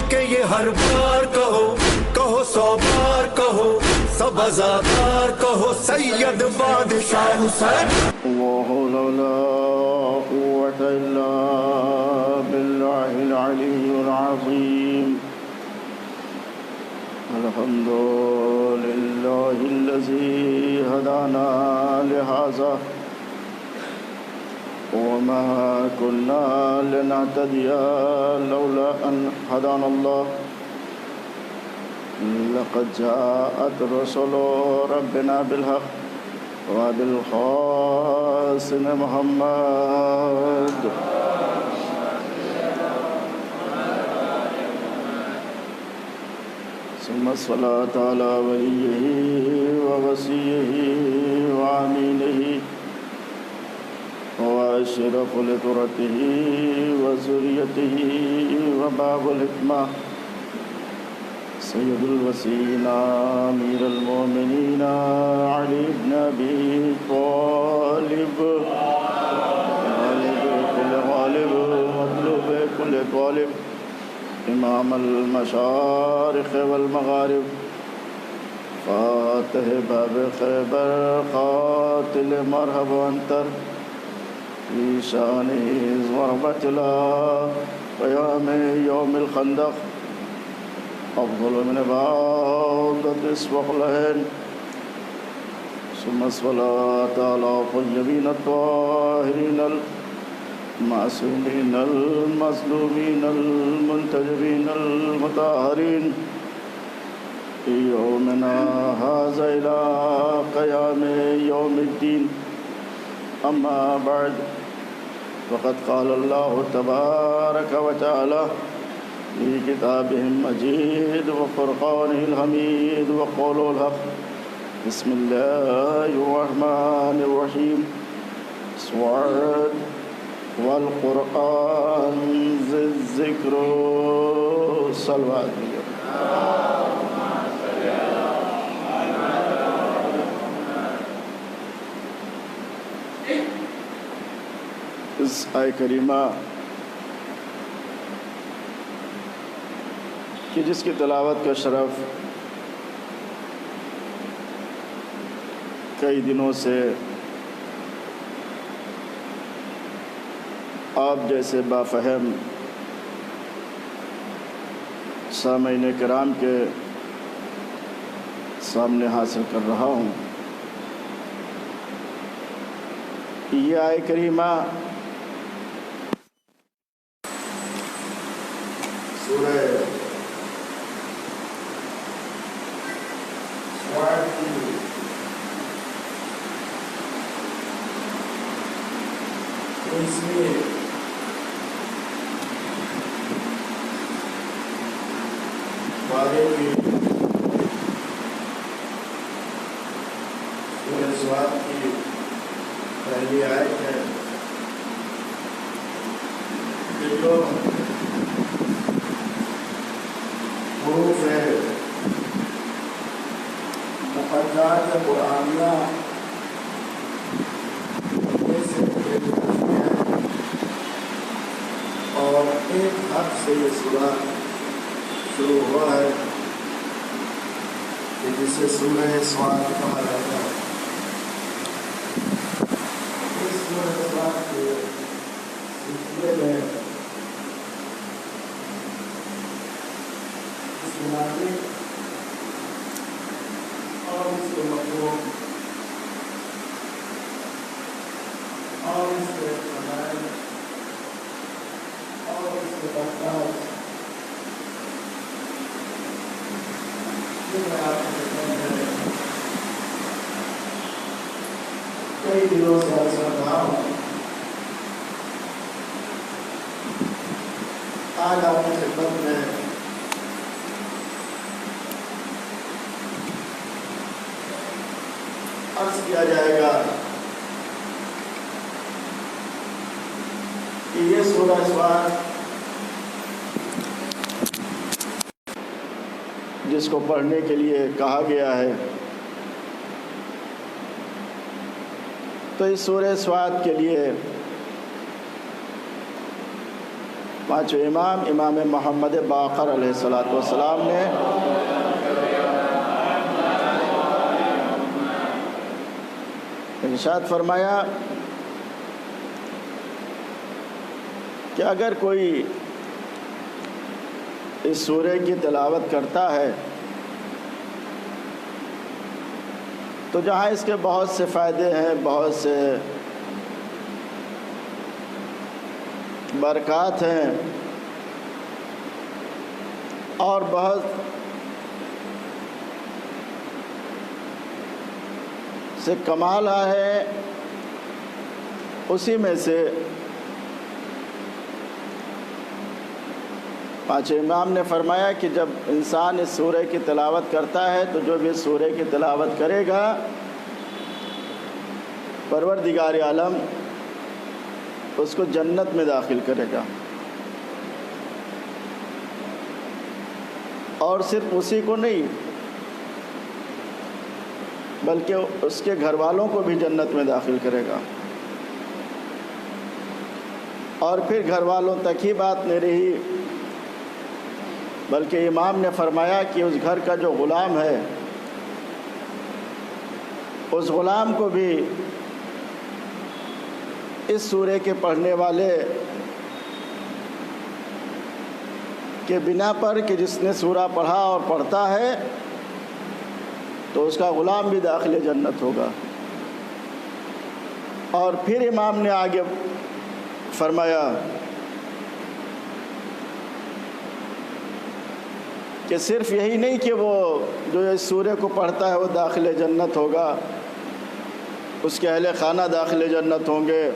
کہ یہ ہر بار کہو، کہو 100 بار کہو، سب ازادار کہو سید بادشاہ حسین۔ لا حول ولا قوة إلا بالله العلي العظيم۔ الحمد لله الذي هدانا لهذا وما كنا لنهتدي لولا أن هدانا الله، لقد جاءت رسل ربنا بالحق وبالقاسم محمد ثم الصلاة على وليه ووصيه وعمينه وأشرف لترته وذريته وباب الحكمة سيد الوصيين أمير المؤمنين علي بن أبي طالب، غالب كل غالب مطلوب كل طالب، إمام المشارق والمغارب، فاتح باب خیبر، قاتل مرحب انتر في شان ضربة قيام يوم الخندق، أفضل من بعض اسبقلين، ثم الصلاة على طيبين الطاهرين المعصومين المظلومين المنتجبين المطهرين في يومنا هذا إلى قيام يوم الدين، أما بعد، فقد قال الله تبارك وتعالى في كتابه المجيد وفرقانه الحميد وقوله الحق، بسم الله الرحمن الرحيم، سورة والقرآن ذي الذكر، صلوات اس آیت کریمہ کہ جس کی تلاوت کا شرف کئی دنوں سے آپ جیسے بافہم سامعین کرام کے سامنے حاصل کر رہا ہوں، یہ آیت کریمہ سورہ سواد کی پہلی آیت ہے، جو حروف مقدسات قرآنیہ سے اور ایک حرف سے یہ سورہ شروع ہوا ہے کہ جسے سورہ سواد کہا جاتا ہے۔ اس سورہ سواد کے سلسلے میں اس مناظر اور اس کے مفہوم اور اس کے فضائل اور اس کے برکات کئی دنوں سے عرض کر رہا ہوں، آج آپ کی خدمت میں عرض کیا جائے گا کہ یہ سورہ سواد جس کو پڑھنے کے لیے کہا گیا ہے، تو اس سورہ سواد کے لیے پانچویں امام امام محمد باقر علیہ السلام نے ارشاد فرمایا کہ اگر کوئی اس سورہ کی تلاوت کرتا ہے تو جہاں اس کے بہت سے فائدے ہیں، بہت سے برکات ہیں اور بہت سے کمال ہے، اسی میں سے پانچویں امام نے فرمایا کہ جب انسان اس سورہ کی تلاوت کرتا ہے تو جو بھی اس سورہ کی تلاوت کرے گا پروردگار عالم اس کو جنت میں داخل کرے گا، اور صرف اسی کو نہیں بلکہ اس کے گھر والوں کو بھی جنت میں داخل کرے گا۔ اور پھر گھر والوں تک ہی بات نہیں رہی بلکہ امام نے فرمایا کہ اس گھر کا جو غلام ہے اس غلام کو بھی اس سورہ کے پڑھنے والے کے بنا پر کہ جس نے سورہ پڑھا اور پڑھتا ہے تو اس کا غلام بھی داخل جنت ہوگا۔ اور پھر امام نے آگے فرمایا کہ صرف یہی نہیں کہ وہ جو اس سورہ کو پڑھتا ہے وہ داخل جنت ہوگا، اس کے اہل خانہ داخل جنت ہوں گے،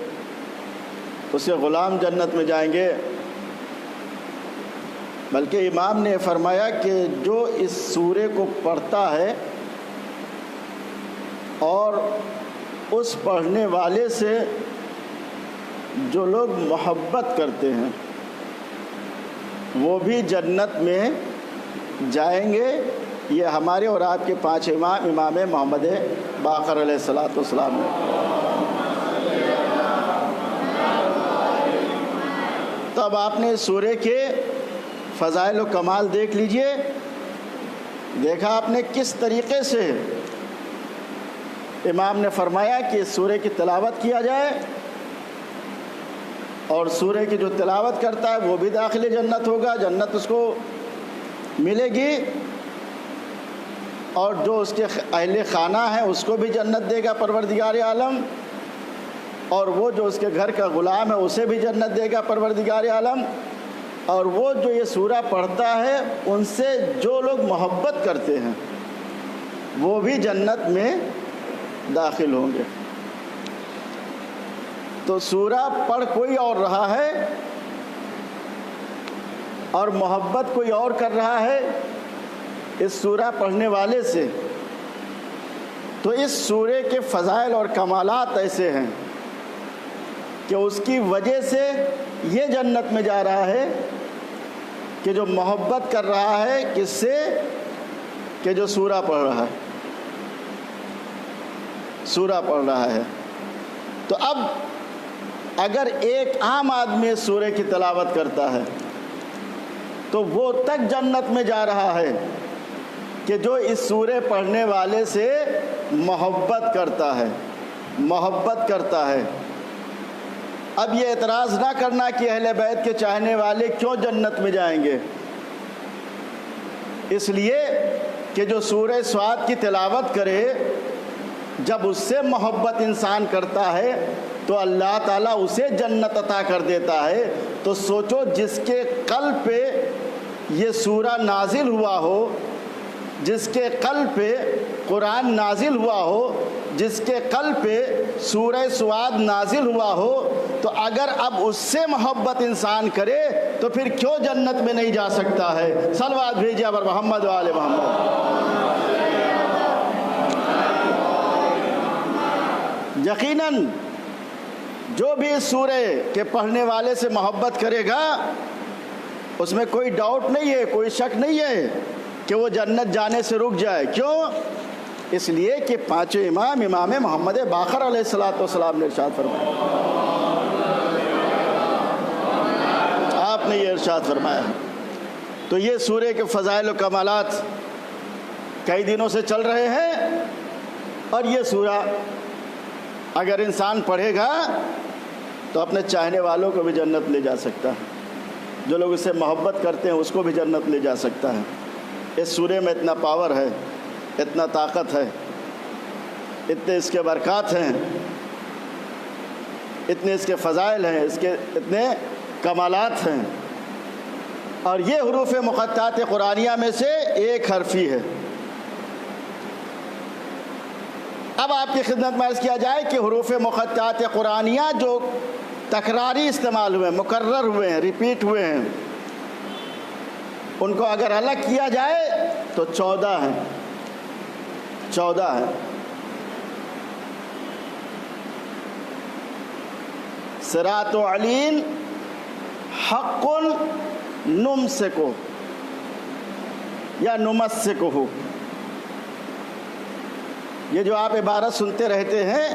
اس کے غلام جنت میں جائیں گے، بلکہ امام نے فرمایا کہ جو اس سورہ کو پڑھتا ہے اور اس پڑھنے والے سے جو لوگ محبت کرتے ہیں وہ بھی جنت میں جائیں گے۔ یہ ہمارے اور آپ کے پانچ امام امام محمد باقر علیہ السلام نے۔ تو اب آپ نے سورہ کے فضائل و کمال دیکھ لیجئے، دیکھا آپ نے کس طریقے سے امام نے فرمایا کہ اس سورہ کی تلاوت کیا جائے، اور سورہ کی جو تلاوت کرتا ہے وہ بھی داخل جنت ہوگا، جنت اس کو ملے گی، اور جو اس کے اہل خانہ ہیں اس کو بھی جنت دے گا پروردگار عالم، اور وہ جو اس کے گھر کا غلام ہے اسے بھی جنت دے گا پروردگار عالم، اور وہ جو یہ سورہ پڑھتا ہے ان سے جو لوگ محبت کرتے ہیں وہ بھی جنت میں داخل ہوں گے۔ تو سورہ پڑھ کوئی اور رہا ہے اور محبت کوئی اور کر رہا ہے اس سورہ پڑھنے والے سے، تو اس سورہ کے فضائل اور کمالات ایسے ہیں کہ اس کی وجہ سے یہ جنت میں جا رہا ہے کہ جو محبت کر رہا ہے کس سے، کہ جو سورہ پڑھ رہا ہے، سورہ پڑھ رہا ہے۔ تو اب اگر ایک عام آدمی اس سورہ کی تلاوت کرتا ہے تو وہ تک جنت میں جا رہا ہے کہ جو اس سورہ پڑھنے والے سے محبت کرتا ہے۔ اب یہ اعتراض نہ کرنا کہ اہل بیت کے چاہنے والے کیوں جنت میں جائیں گے، اس لیے کہ جو سورہ صاد کی تلاوت کرے جب اس سے محبت انسان کرتا ہے تو اللہ تعالیٰ اسے جنت عطا کر دیتا ہے۔ تو سوچو جس کے قلب پہ یہ سورہ نازل ہوا ہو، جس کے قلب پہ قرآن نازل ہوا ہو، جس کے قلب پہ سورہ صاد نازل ہوا ہو، تو اگر اب اس سے محبت انسان کرے تو پھر کیوں جنت میں نہیں جا سکتا ہے؟ صلوات بھیجیے پر محمد و آل محمد۔ یقیناً جو بھی اس سورہ کے پڑھنے والے سے محبت کرے گا اس میں کوئی ڈاؤٹ نہیں ہے، کوئی شک نہیں ہے کہ وہ جنت جانے سے رک جائے۔ کیوں؟ اس لیے کہ پانچویں امام امام محمد باقر علیہ السلام نے ارشاد فرمایا، آپ آپ نے یہ ارشاد فرمایا ہے۔ تو یہ سورہ کے فضائل و کمالات کئی دنوں سے چل رہے ہیں، اور یہ سورہ اگر انسان پڑھے گا تو اپنے چاہنے والوں کو بھی جنت لے جا سکتا ہے، جو لوگ اس سے محبت کرتے ہیں اس کو بھی جنت لے جا سکتا ہے۔ اس سورہ میں اتنا پاور ہے، اتنا طاقت ہے، اتنے اس کے برکات ہیں، اتنے اس کے فضائل ہیں، اس کے اتنے کمالات ہیں، اور یہ حروف مقطعات قرآنیہ میں سے ایک حرف ہی ہے۔ اب آپ کی خدمت میں عرض کیا جائے کہ حروف مقطعات قرآنیہ جو تکراری استعمال ہوئے ہیں، مکرر ہوئے ہیں، ریپیٹ ہوئے ہیں، ان کو اگر الگ کیا جائے تو 14 ہیں، 14 ہیں۔ صراط علین حق نمسکو یا نمسکو، یہ جو آپ عبارت سنتے رہتے ہیں،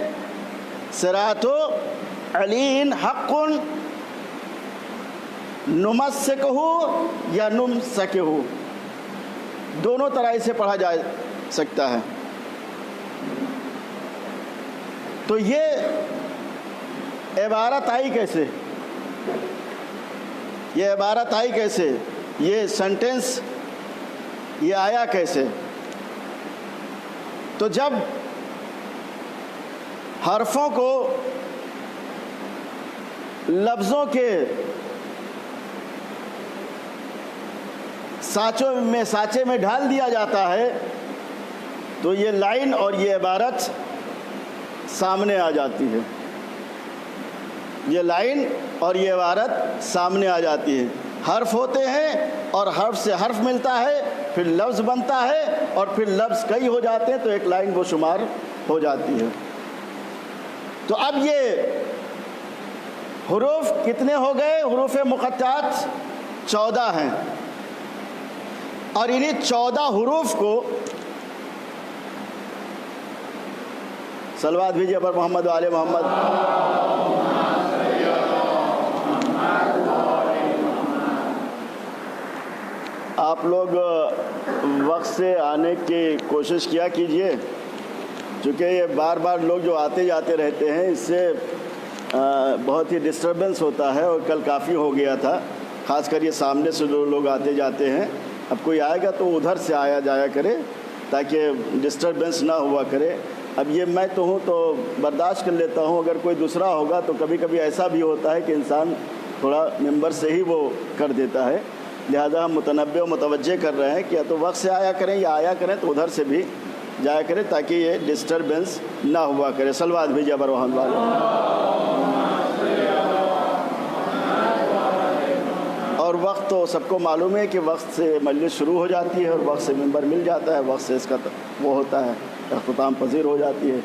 صراط علین حق نمسکو یا نمسکو، دونوں طرح سے پڑھا جا سکتا ہے۔ تو یہ عبارت آئی کیسے؟ یہ عبارت آئی کیسے؟ یہ سینٹنس یہ آیا کیسے؟ تو جب حرفوں کو لفظوں کے سانچے میں ڈھال دیا جاتا ہے تو یہ لائن اور یہ عبارت سامنے آ جاتی ہے، یہ لائن اور یہ عبارت سامنے آ جاتی ہے۔ حرف ہوتے ہیں اور حرف سے حرف ملتا ہے، پھر لفظ بنتا ہے، اور پھر لفظ کئی ہو جاتے ہیں تو ایک لائن وہ شمار ہو جاتی ہے۔ تو اب یہ حروف کتنے ہو گئے؟ حروف مقطعات 14 ہیں، اور انہی 14 حروف کو صلوات بھیجیے پر محمد و آل محمد۔ آپ لوگ وقت سے آنے کی کوشش کیا کیجئے، چونکہ یہ بار بار لوگ جو آتے جاتے رہتے ہیں، اس سے بہت ہی ڈسٹربنس ہوتا ہے، اور کل کافی ہو گیا تھا، خاص کر یہ سامنے سے جو لوگ آتے جاتے ہیں۔ اب کوئی آئے گا تو ادھر سے آیا جایا کرے تاکہ ڈسٹربنس نہ ہوا کرے۔ اب یہ میں تو ہوں تو برداشت کر لیتا ہوں، اگر کوئی دوسرا ہوگا تو کبھی کبھی ایسا بھی ہوتا ہے کہ انسان تھوڑا ممبر سے ہی وہ کر دیتا ہے، لہذا ہم متنبہ و متوجہ کر رہے ہیں کہ یا تو وقت سے آیا کریں یا آیا کریں تو ادھر سے بھی جایا کریں تاکہ یہ ڈسٹربنس نہ ہوا کرے۔ صلوات بھیجیے بر محمد والے۔ اور وقت تو سب کو معلوم ہے کہ وقت سے مجلس شروع ہو جاتی ہے اور وقت سے ممبر مل جاتا ہے، وقت سے اس کا وہ ہوتا ہے، اختتام پذیر ہو جاتی ہے۔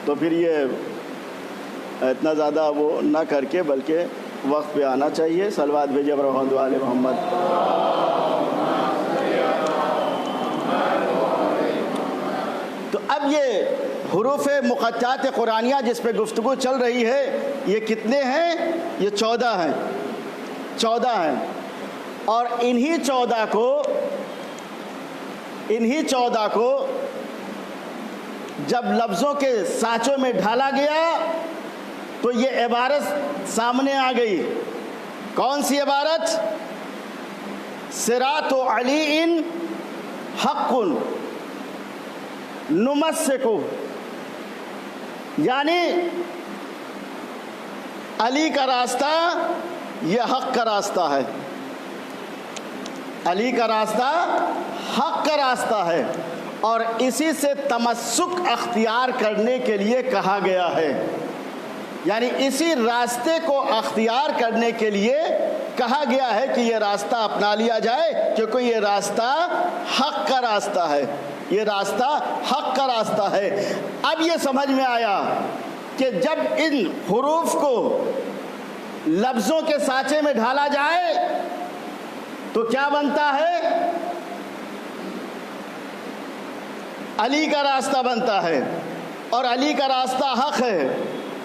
تو پھر یہ اتنا زیادہ وہ نہ کر کے بلکہ وقت پہ آنا چاہیے۔ صلوات بھیجیے بر محمد والے محمد۔ تو اب یہ حروف مقطعات قرآنیہ جس پہ گفتگو چل رہی ہے، یہ کتنے ہیں؟ یہ 14 ہیں، 14 ہیں، اور انہی 14 کو جب لفظوں کے سانچوں میں ڈھالا گیا تو یہ عبارت سامنے آ گئی۔ کون سی عبارت؟ صراط علی حق نمسکو، یعنی علی کا راستہ یہ حق کا راستہ ہے، علی کا راستہ حق کا راستہ ہے، اور اسی سے تمسک اختیار کرنے کے لیے کہا گیا ہے، یعنی اسی راستے کو اختیار کرنے کے لیے کہا گیا ہے کہ یہ راستہ اپنا لیا جائے، کیونکہ یہ راستہ حق کا راستہ ہے، یہ راستہ حق کا راستہ ہے۔ اب یہ سمجھ میں آیا کہ جب ان حروف کو لفظوں کے سانچے میں ڈھالا جائے تو کیا بنتا ہے؟ علی کا راستہ بنتا ہے، اور علی کا راستہ حق ہے،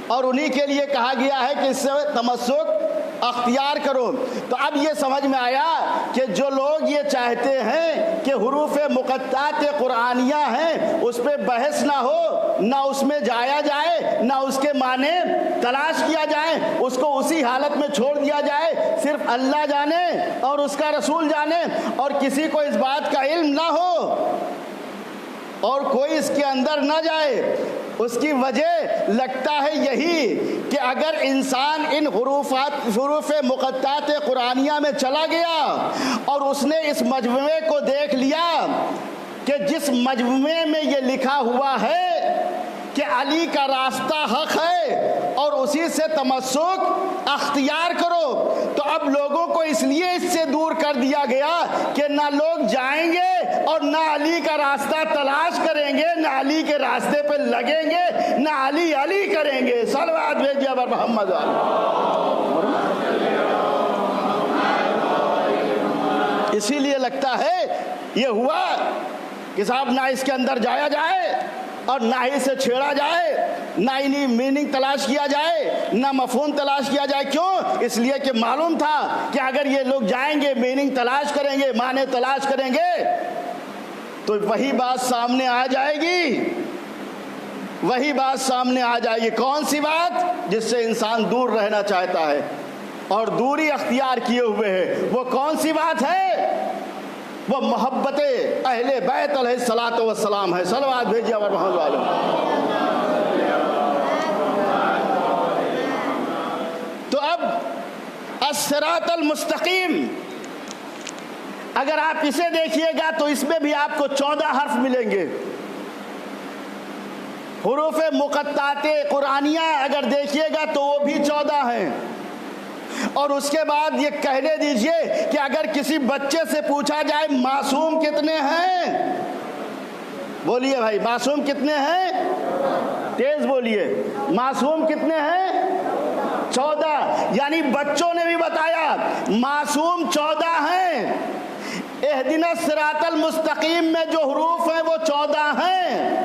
اور انہی کے لیے کہا گیا ہے کہ اس سے تمسک اختیار کرو۔ تو اب یہ سمجھ میں آیا کہ جو لوگ یہ چاہتے ہیں کہ حروف مقطعات قرآنیہ ہیں اس پہ بحث نہ ہو، نہ اس میں جایا جائے، نہ اس کے معنی تلاش کیا جائے، اس کو اسی حالت میں چھوڑ دیا جائے، صرف اللہ جانے اور اس کا رسول جانے، اور کسی کو اس بات کا علم نہ ہو اور کوئی اس کے اندر نہ جائے، اس کی وجہ لگتا ہے یہی کہ اگر انسان ان حروف مقطعات قرآنیہ میں چلا گیا اور اس نے اس مجموعے کو دیکھ لیا کہ جس مجموعے میں یہ لکھا ہوا ہے کہ علی کا راستہ حق ہے اور اسی سے تمسک اختیار کرو، تو اب لوگوں کو اس لیے اس سے دور کر دیا گیا کہ نہ لوگ جائیں گے اور نہ علی کا راستہ تلاش کریں گے، نہ علی کے راستے پہ لگیں گے، نہ علی علی کریں گے۔ صلوات بھیجیے بر محمد۔ اسی لیے لگتا ہے یہ ہوا کہ صاحب نہ اس کے اندر جایا جائے اور نہ ہی سے چھیڑا جائے، نہ انہیں میننگ تلاش کیا جائے، نہ مفہوم تلاش کیا جائے۔ کیوں؟ اس لیے کہ معلوم تھا کہ اگر یہ لوگ جائیں گے، میننگ تلاش کریں گے، معنی تلاش کریں گے، تو وہی بات سامنے آ جائے گی، وہی بات سامنے آ جائے گی۔ کون سی بات؟ جس سے انسان دور رہنا چاہتا ہے اور دوری اختیار کیے ہوئے ہے، وہ کون سی بات ہے؟ وہ محبت اہل بیت علیہ الصلوۃ والسلام ہے۔ صلوات بھیجیے اور محمد والے۔ تو اب الصراط المستقیم اگر آپ اسے دیکھیے گا تو اس میں بھی آپ کو 14 حرف ملیں گے۔ حروف مقطعات قرآنیہ اگر دیکھیے گا تو وہ بھی 14 ہیں۔ اور اس کے بعد یہ کہنے دیجئے کہ اگر کسی بچے سے پوچھا جائے معصوم کتنے ہیں، بولیے بھائی معصوم کتنے ہیں؟ تیز بولیے، معصوم کتنے ہیں؟ 14۔ یعنی بچوں نے بھی بتایا معصوم 14 ہیں۔ اہدنا الصراط المستقیم میں جو حروف ہیں وہ 14 ہیں،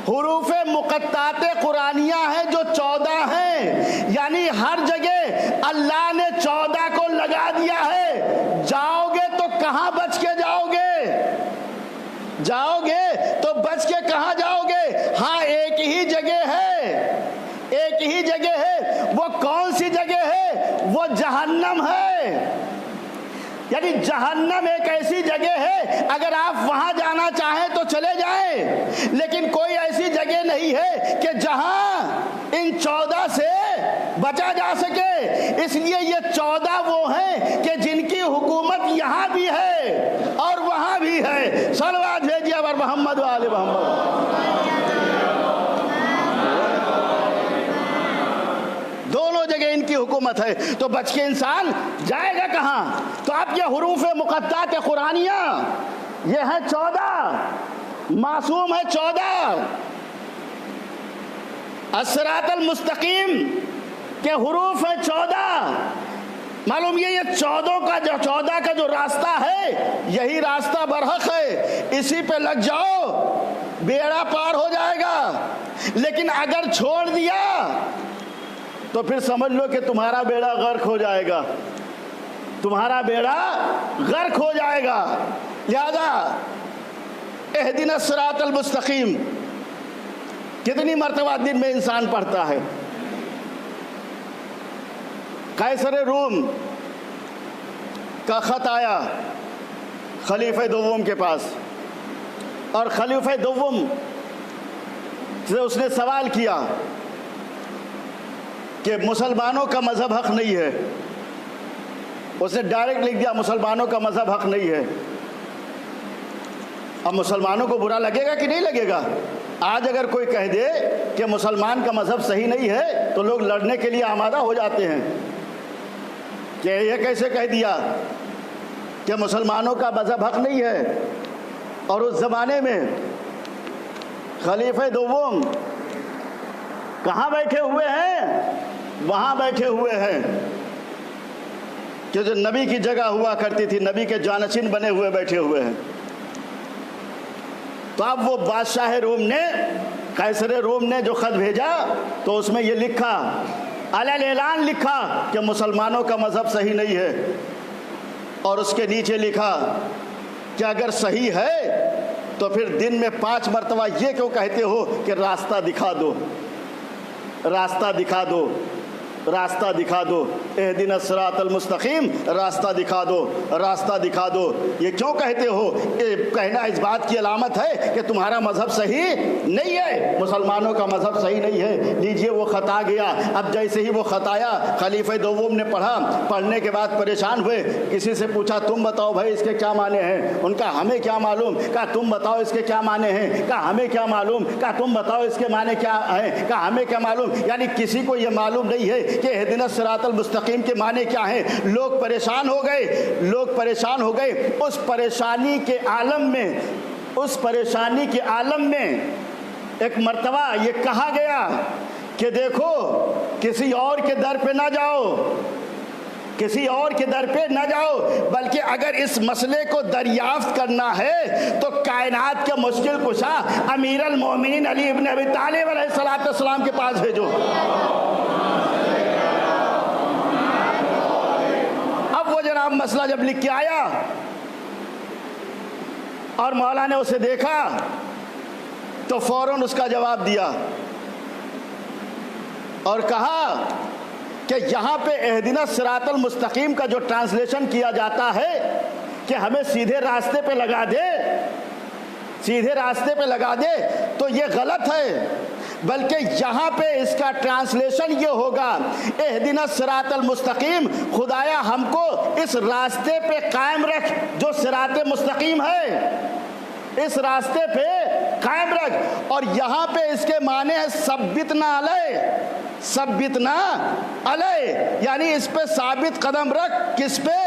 حروف مقطعات قرآنیہ ہیں جو 14 ہیں، یعنی ہر جگہ اللہ نے 14 کو لگا دیا ہے۔ جاؤ گے تو کہاں بچ کے جاؤ گے؟ جاؤ گے تو بچ کے کہاں جاؤ گے؟ ہاں ایک ہی جگہ ہے، ایک ہی جگہ ہے۔ وہ کون سی جگہ ہے؟ وہ جہنم ہے۔ یعنی جہنم ایک ایسی جگہ ہے اگر آپ وہاں جانا چاہیں تو چلے جائیں، لیکن کوئی ایسی جگہ نہیں ہے کہ جہاں ان 14 سے بچا جا سکے۔ اس لیے یہ 14 وہ ہیں کہ جن کی حکومت یہاں بھی ہے اور وہاں بھی ہے۔ صلوات بھیجیے اور محمد والے محمد۔ دونوں جگہ ان کی حکومت ہے، تو بچ کے انسان جائے گا کہاں؟ تو اب یہ حروف مقطعات قرآنیہ یہ ہے 14، معصوم ہے 14۔ الصراط المستقیم کے حروف ہیں 14۔ معلوم یہ 14 کا جو راستہ ہے یہی راستہ برحق ہے، اسی پہ لگ جاؤ بیڑا پار ہو جائے گا۔ لیکن اگر چھوڑ دیا تو پھر سمجھ لو کہ تمہارا بیڑا غرق ہو جائے گا، تمہارا بیڑا غرق ہو جائے گا۔ لہذا اہدنا الصراط المستقیم کتنی مرتبہ دن میں انسان پڑھتا ہے؟ قیصر روم کا خط آیا خلیفہ دوم کے پاس، اور خلیفہ دوم سے اس نے سوال کیا کہ مسلمانوں کا مذہب حق نہیں ہے۔ اس نے ڈائریکٹ لکھ دیا مسلمانوں کا مذہب حق نہیں ہے۔ اب مسلمانوں کو برا لگے گا کہ نہیں لگے گا؟ آج اگر کوئی کہہ دے کہ مسلمان کا مذہب صحیح نہیں ہے تو لوگ لڑنے کے لیے آمادہ ہو جاتے ہیں کہ یہ کیسے کہہ دیا کہ مسلمانوں کا مذہب حق نہیں ہے۔ اور اس زمانے میں خلیفہ دوم کہاں بیٹھے ہوئے ہیں؟ وہاں بیٹھے ہوئے ہیں کہ جو نبی کی جگہ ہوا کرتی تھی، نبی کے جانشین بنے ہوئے بیٹھے ہوئے ہیں۔ تو اب وہ بادشاہ روم نے، قیصر روم نے جو خط بھیجا تو اس میں یہ لکھا علی اعلان لکھا کہ مسلمانوں کا مذہب صحیح نہیں ہے، اور اس کے نیچے لکھا کہ اگر صحیح ہے تو پھر دن میں 5 مرتبہ یہ کیوں کہتے ہو کہ راستہ دکھا دو، راستہ دکھا دو، راستہ دکھا دو، اہدنا الصراط المستقیم، راستہ دکھا دو، راستہ دکھا دو، یہ کیوں کہتے ہو؟ یہ کہنا اس بات کی علامت ہے کہ تمہارا مذہب صحیح نہیں ہے، مسلمانوں کا مذہب صحیح نہیں ہے۔ لیجئے وہ خطا گیا، اب جیسے ہی وہ خطایا خلیفہ دوم نے پڑھا، پڑھنے کے بعد پریشان ہوئے، کسی سے پوچھا تم بتاؤ بھائی اس کے کیا معنی ہیں؟ ان کا ہمیں کیا معلوم، کہا تم بتاؤ اس کے کیا معنی ہیں، کہا ہمیں کیا معلوم، کہا تم بتاؤ اس کے معنی کیا ہیں، کہا ہمیں کیا معلوم، یعنی کسی کو یہ معلوم نہیں ہے کہ اہدنا الصراط المستقیم کے معنی کیا ہیں۔ لوگ پریشان ہو گئے، لوگ پریشان ہو گئے۔ اس پریشانی کے عالم میں، اس پریشانی کے عالم میں ایک مرتبہ یہ کہا گیا کہ دیکھو کسی اور کے در پہ نہ جاؤ، کسی اور کے در پہ نہ جاؤ، بلکہ اگر اس مسئلے کو دریافت کرنا ہے تو کائنات کے مشکل کشا امیر المومنین علی ابن ابی طالب علیہ السلام کے پاس بھیجو۔ اب وہ جناب مسئلہ جب لکھ کے آیا اور مولا نے اسے دیکھا تو فوراً اس کا جواب دیا اور کہا کہ یہاں پہ اہدنا الصراط المستقیم کا جو ٹرانسلیشن کیا جاتا ہے کہ ہمیں سیدھے راستے پہ لگا دے، سیدھے راستے پہ لگا دے، تو یہ غلط ہے، بلکہ یہاں پہ اس کا ٹرانسلیشن یہ ہوگا اہدنا الصراط المستقیم، خدایا ہم کو اس راستے پہ قائم رکھ جو صراط مستقیم ہے، اس راستے پہ قائم رکھ۔ اور یہاں پہ اس کے معنی ہے ثبتنا علیہ، ثبتنا علیہ، یعنی اس پہ ثابت قدم رکھ، کس پہ؟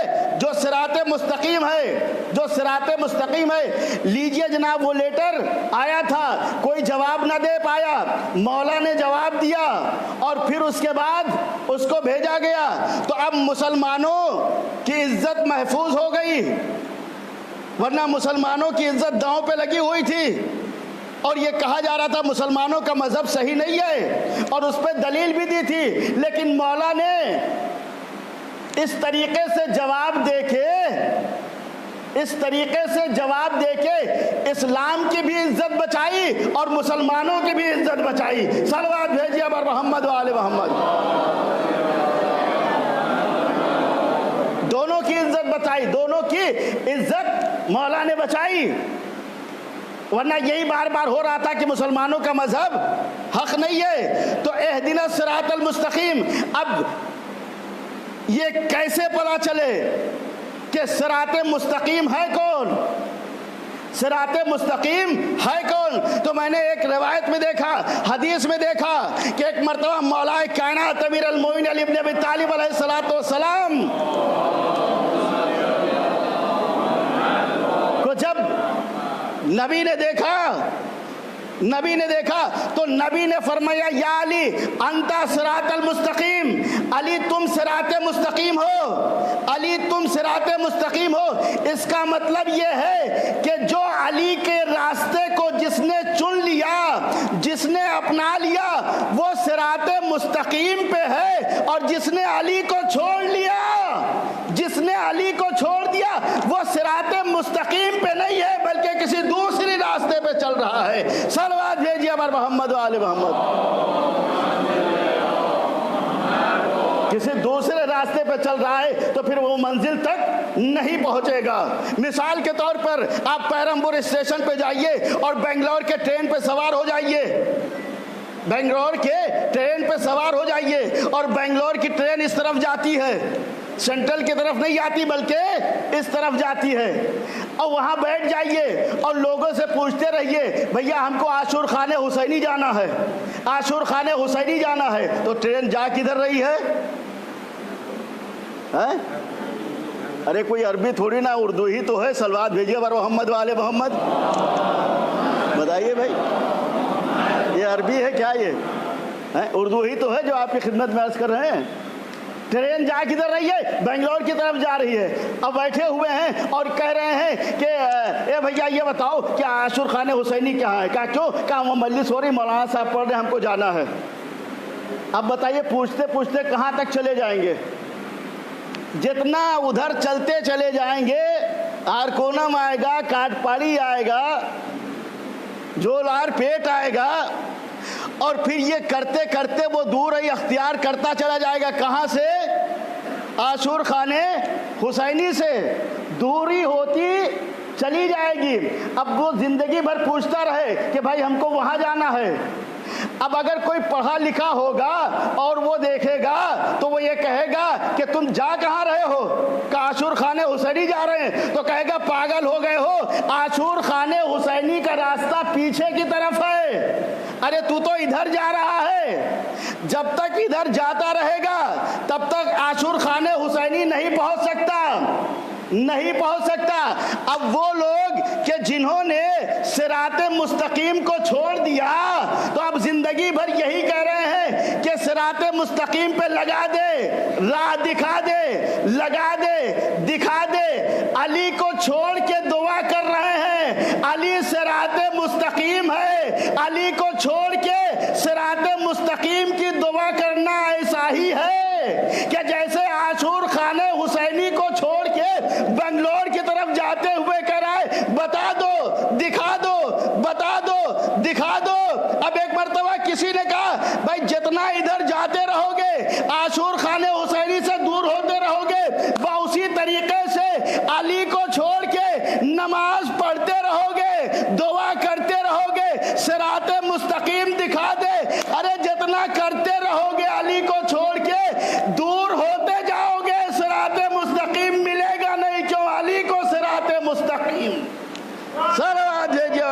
جو صراط مستقیم ہے، جو صراط مستقیم ہے۔ لیجئے جناب وہ لیٹر آیا تھا، کوئی جواب نہ دے پایا، مولا نے جواب دیا اور پھر اس کے بعد اس کو بھیجا گیا، تو اب مسلمانوں کی عزت محفوظ ہو گئی، ورنہ مسلمانوں کی عزت داؤں پہ لگی ہوئی تھی، اور یہ کہا جا رہا تھا مسلمانوں کا مذہب صحیح نہیں ہے، اور اس پہ دلیل بھی دی تھی، لیکن مولا نے اس طریقے سے جواب دے کے، اس طریقے سے جواب دے کے اسلام کی بھی عزت بچائی اور مسلمانوں کی بھی عزت بچائی۔ صلوات بھیجیے بر محمد و آل محمد۔ دونوں کی عزت بچائی، دونوں کی عزت مولا نے بچائی، ورنہ یہی بار بار ہو رہا تھا کہ مسلمانوں کا مذہب حق نہیں ہے۔ تو اہدنا الصراط المستقیم، اب یہ کیسے پتا چلے کہ صراط مستقیم ہے کون؟ صراط مستقیم ہے کون؟ تو میں نے ایک روایت میں دیکھا، حدیث میں دیکھا کہ ایک مرتبہ مولا کائنات امیر المومنین علی ابن ابی طالب علیہ السلام کو جب نبی نے دیکھا تو نبی نے فرمایا یا علی انتا صراط المستقیم، علی تم صراط مستقیم ہو، علی تم صراط مستقیم ہو۔ اس کا مطلب یہ ہے کہ جو علی کے راستے کو جس نے چن لیا، جس نے اپنا لیا، وہ صراط مستقیم پہ ہے، اور جس نے علی کو چھوڑ لیا، جس نے علی کو چھوڑ دیا، وہ صراط مستقیم پہ نہیں ہے بلکہ کسی دوسری راستے پہ چل رہا ہے۔ صلوات بھیجیے بر محمد و آل محمد۔ کسی دوسرے راستے پہ چل رہا ہے تو پھر وہ منزل تک نہیں پہنچے گا۔ مثال کے طور پر آپ پیرمبور اسٹیشن پہ جائیے اور بنگلور کے ٹرین پہ سوار ہو جائیے، بنگلور کے ٹرین پہ سوار ہو جائیے، اور بنگلور کی ٹرین اس طرف جاتی ہے، سینٹرل کی طرف نہیں جاتی بلکہ اس طرف جاتی ہے، اور وہاں بیٹھ جائیے اور لوگوں سے پوچھتے رہیے بھیا ہم کو عاشور خانہ حسینی جانا ہے، عاشور خانہ حسینی جانا ہے، تو ٹرین جا کدھر رہی ہے؟ ارے کوئی عربی تھوڑی نا، اردو ہی تو ہے۔ صلوات بھیجیے بر محمد و آل محمد۔ بتائیے بھائی یہ عربی ہے کیا؟ یہ اردو ہی تو ہے جو آپ کی خدمت میں عرض کر رہے ہیں۔ ٹرین جا کدھر رہی ہے؟ بنگلور کی طرف جا رہی ہے۔ اب بیٹھے ہوئے ہیں اور کہہ رہے ہیں کہ اے بھیا یہ بتاؤ کہ عاشور خانہ حسینی کہاں ہے؟ کہا کیوں؟ کہا وہ مجلس ہو رہی، مولانا صاحب پڑھ رہے ہیں، ہم کو جانا ہے۔ اب بتائیے پوچھتے پوچھتے کہاں تک چلے جائیں گے؟ جتنا ادھر چلتے چلے جائیں گے، آرکونم آئے گا، کاٹپاڑی آئے گا، جولار پیٹ آئے گا، اور پھر یہ کرتے کرتے وہ دور اختیار کرتا چلا جائے گا۔ کہاں سے؟ عاشور خانے حسینی سے دوری ہوتی چلی جائے گی۔ اب وہ زندگی بھر پوچھتا رہے کہ بھائی ہم کو وہاں جانا ہے۔ اب اگر کوئی پڑھا لکھا ہوگا اور وہ دیکھے گا تو وہ یہ کہے گا کہ تم جا کہاں رہے ہو؟ کہ عاشور خانے حسینی جا رہے ہیں۔ تو کہے گا پاگل ہو گئے ہو، عاشور خانے حسینی کا راستہ پیچھے کی طرف ہے، ارے تو ادھر جا رہا ہے۔ جب تک ادھر جاتا رہے گا تب تک عاشور خانے حسینی نہیں پہنچ سکتا۔ اب وہ لوگ کہ جنہوں نے صراط مستقیم کو چھوڑ دیا تو اب زندگی بھر یہی کہہ رہے ہیں کہ صراط مستقیم پہ لگا دے، راہ دکھا دے، لگا دے، دکھا دے۔ علی کو چھوڑ کے دعا کر رہے ہیں علی صراط مستقیم ہے۔ علی کو چھوڑ کے صراط مستقیم کی دعا کرنا ایسا ہی ہے کہ جیسے عاشور خانے حسینی کو چھوڑ کے بنگلور کی طرف جاتے ہوئے کہہ رہا ہے بتا دو، دکھا دو، بتا دو، دکھا دو۔ اب ایک مرتبہ کسی نے کہا بھائی جتنا ادھر جاتے رہو گے عاشور خانے حسینی سے دور ہوتے رہو گے، اسی طریقے سے علی کو چھوڑ کے نماز پڑھتے رہو گے، دعا کرتے رہو گے، صراط مستقیم دکھا دے۔ ارے جتنا کرتے رہو گے علی کو چھوڑ کے دور ہوتے جاؤ گے، صراط مستقیم ملے گا نہیں۔ کیوں؟ علی کو صراط مستقیم سر بھیجیے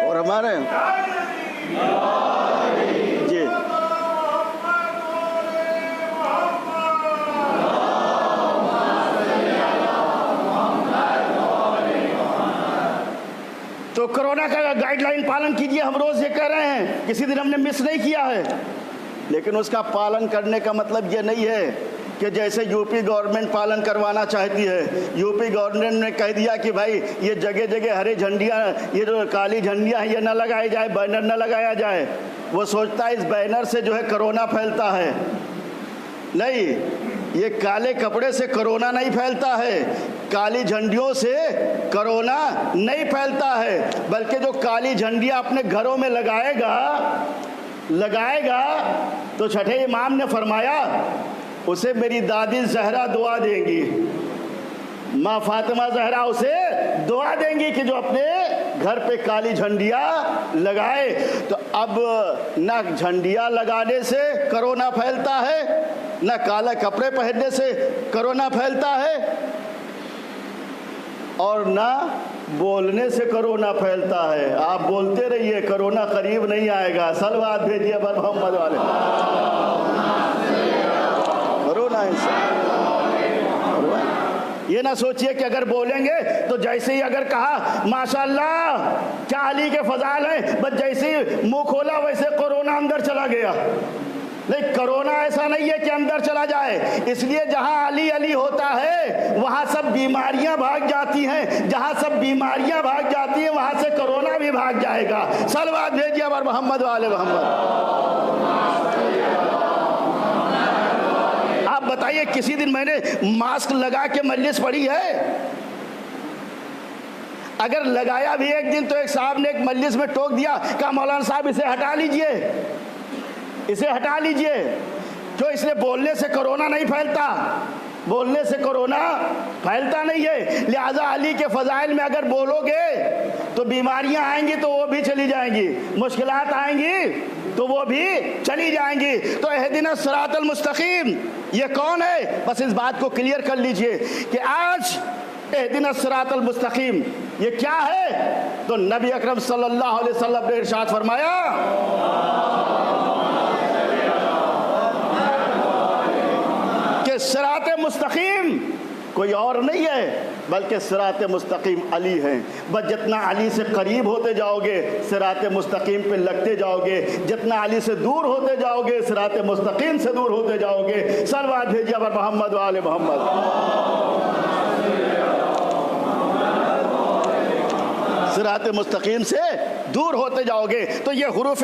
اور ہمارے جی تو کرونا کا گائیڈ لائن پالن کیجیے، ہم روز یہ کہہ رہے ہیں، کسی دن ہم نے مس نہیں کیا ہے، لیکن اس کا پالن کرنے کا مطلب یہ نہیں ہے کہ جیسے یو پی گورنمنٹ پالن کروانا چاہتی ہے۔ یو پی گورنمنٹ نے کہہ دیا کہ بھائی یہ جگہ جگہ ہری جھنڈیاں، یہ جو کالی جھنڈیاں ہیں یہ نہ لگائی جائے، بینر نہ لگایا جائے۔ وہ سوچتا ہے اس بینر سے جو ہے کرونا پھیلتا ہے۔ نہیں، یہ کالے کپڑے سے کرونا نہیں پھیلتا ہے، کالی جھنڈیوں سے کرونا نہیں پھیلتا ہے، بلکہ جو کالی جھنڈیاں اپنے گھروں میں لگائے گا تو چھٹے امام نے فرمایا اسے میری دادی زہرا دعا دیں گی، ماں فاطمہ زہرا اسے دعا دیں گی کہ جو اپنے گھر پہ کالی جھنڈیاں لگائے۔ تو اب نہ جھنڈیاں لگانے سے کرونا پھیلتا ہے، نہ کالے کپڑے پہننے سے کرونا پھیلتا ہے، اور نہ بولنے سے کرونا پھیلتا ہے۔ آپ بولتے رہیے، کرونا قریب نہیں آئے گا۔ صلوات بھیجیے بر محمد والے۔ کرونا یہ نہ سوچئے کہ اگر بولیں گے تو جیسے ہی اگر کہا ماشاءاللہ کیا علی کے فضائل ہیں، بس جیسے ہی منہ کھولا ویسے کرونا اندر چلا گیا۔ نہیں، کرونا ایسا نہیں ہے کہ اندر چلا جائے، اس لیے جہاں علی علی ہوتا ہے وہاں سب بیماریاں بھاگ جاتی ہیں، جہاں سب بیماریاں بھاگ جاتی ہیں وہاں سے کرونا بھی بھاگ جائے گا۔ صلوات بھیجیے بر محمد والے محمد۔ آپ بتائیے کسی دن میں نے ماسک لگا کے مجلس پڑھی ہے؟ اگر لگایا بھی ایک دن تو ایک صاحب نے ایک مجلس میں ٹوک دیا، کہا مولانا صاحب اسے ہٹا لیجئے، اسے ہٹا لیجئے۔ کیوں؟ اس لیے بولنے سے کرونا نہیں پھیلتا، بولنے سے کرونا پھیلتا نہیں ہے۔ لہذا علی کے فضائل میں اگر بولو گے تو بیماریاں آئیں گی تو وہ بھی چلی جائیں گی، مشکلات آئیں گی تو وہ بھی چلی جائیں گی۔ تو اہدنا الصراط المستقیم یہ کون ہے؟ بس اس بات کو کلیئر کر لیجئے کہ آج اہدنا الصراط المستقیم یہ کیا ہے؟ تو نبی اکرم صلی اللہ علیہ وسلم نے ارشاد فرمایا کہ صراط مستقیم کوئی اور نہیں ہے بلکہ صراط مستقیم علی ہیں۔ بس جتنا علی سے قریب ہوتے جاؤ گے صراط مستقیم پہ لگتے جاؤ گے، جتنا علی سے دور ہوتے جاؤ گے صراط مستقیم سے دور ہوتے جاؤ گے۔ صلوات بھیجیے بر محمد و آل محمد۔ صراط مستقیم سے دور ہوتے جاؤ گے۔ تو یہ حروف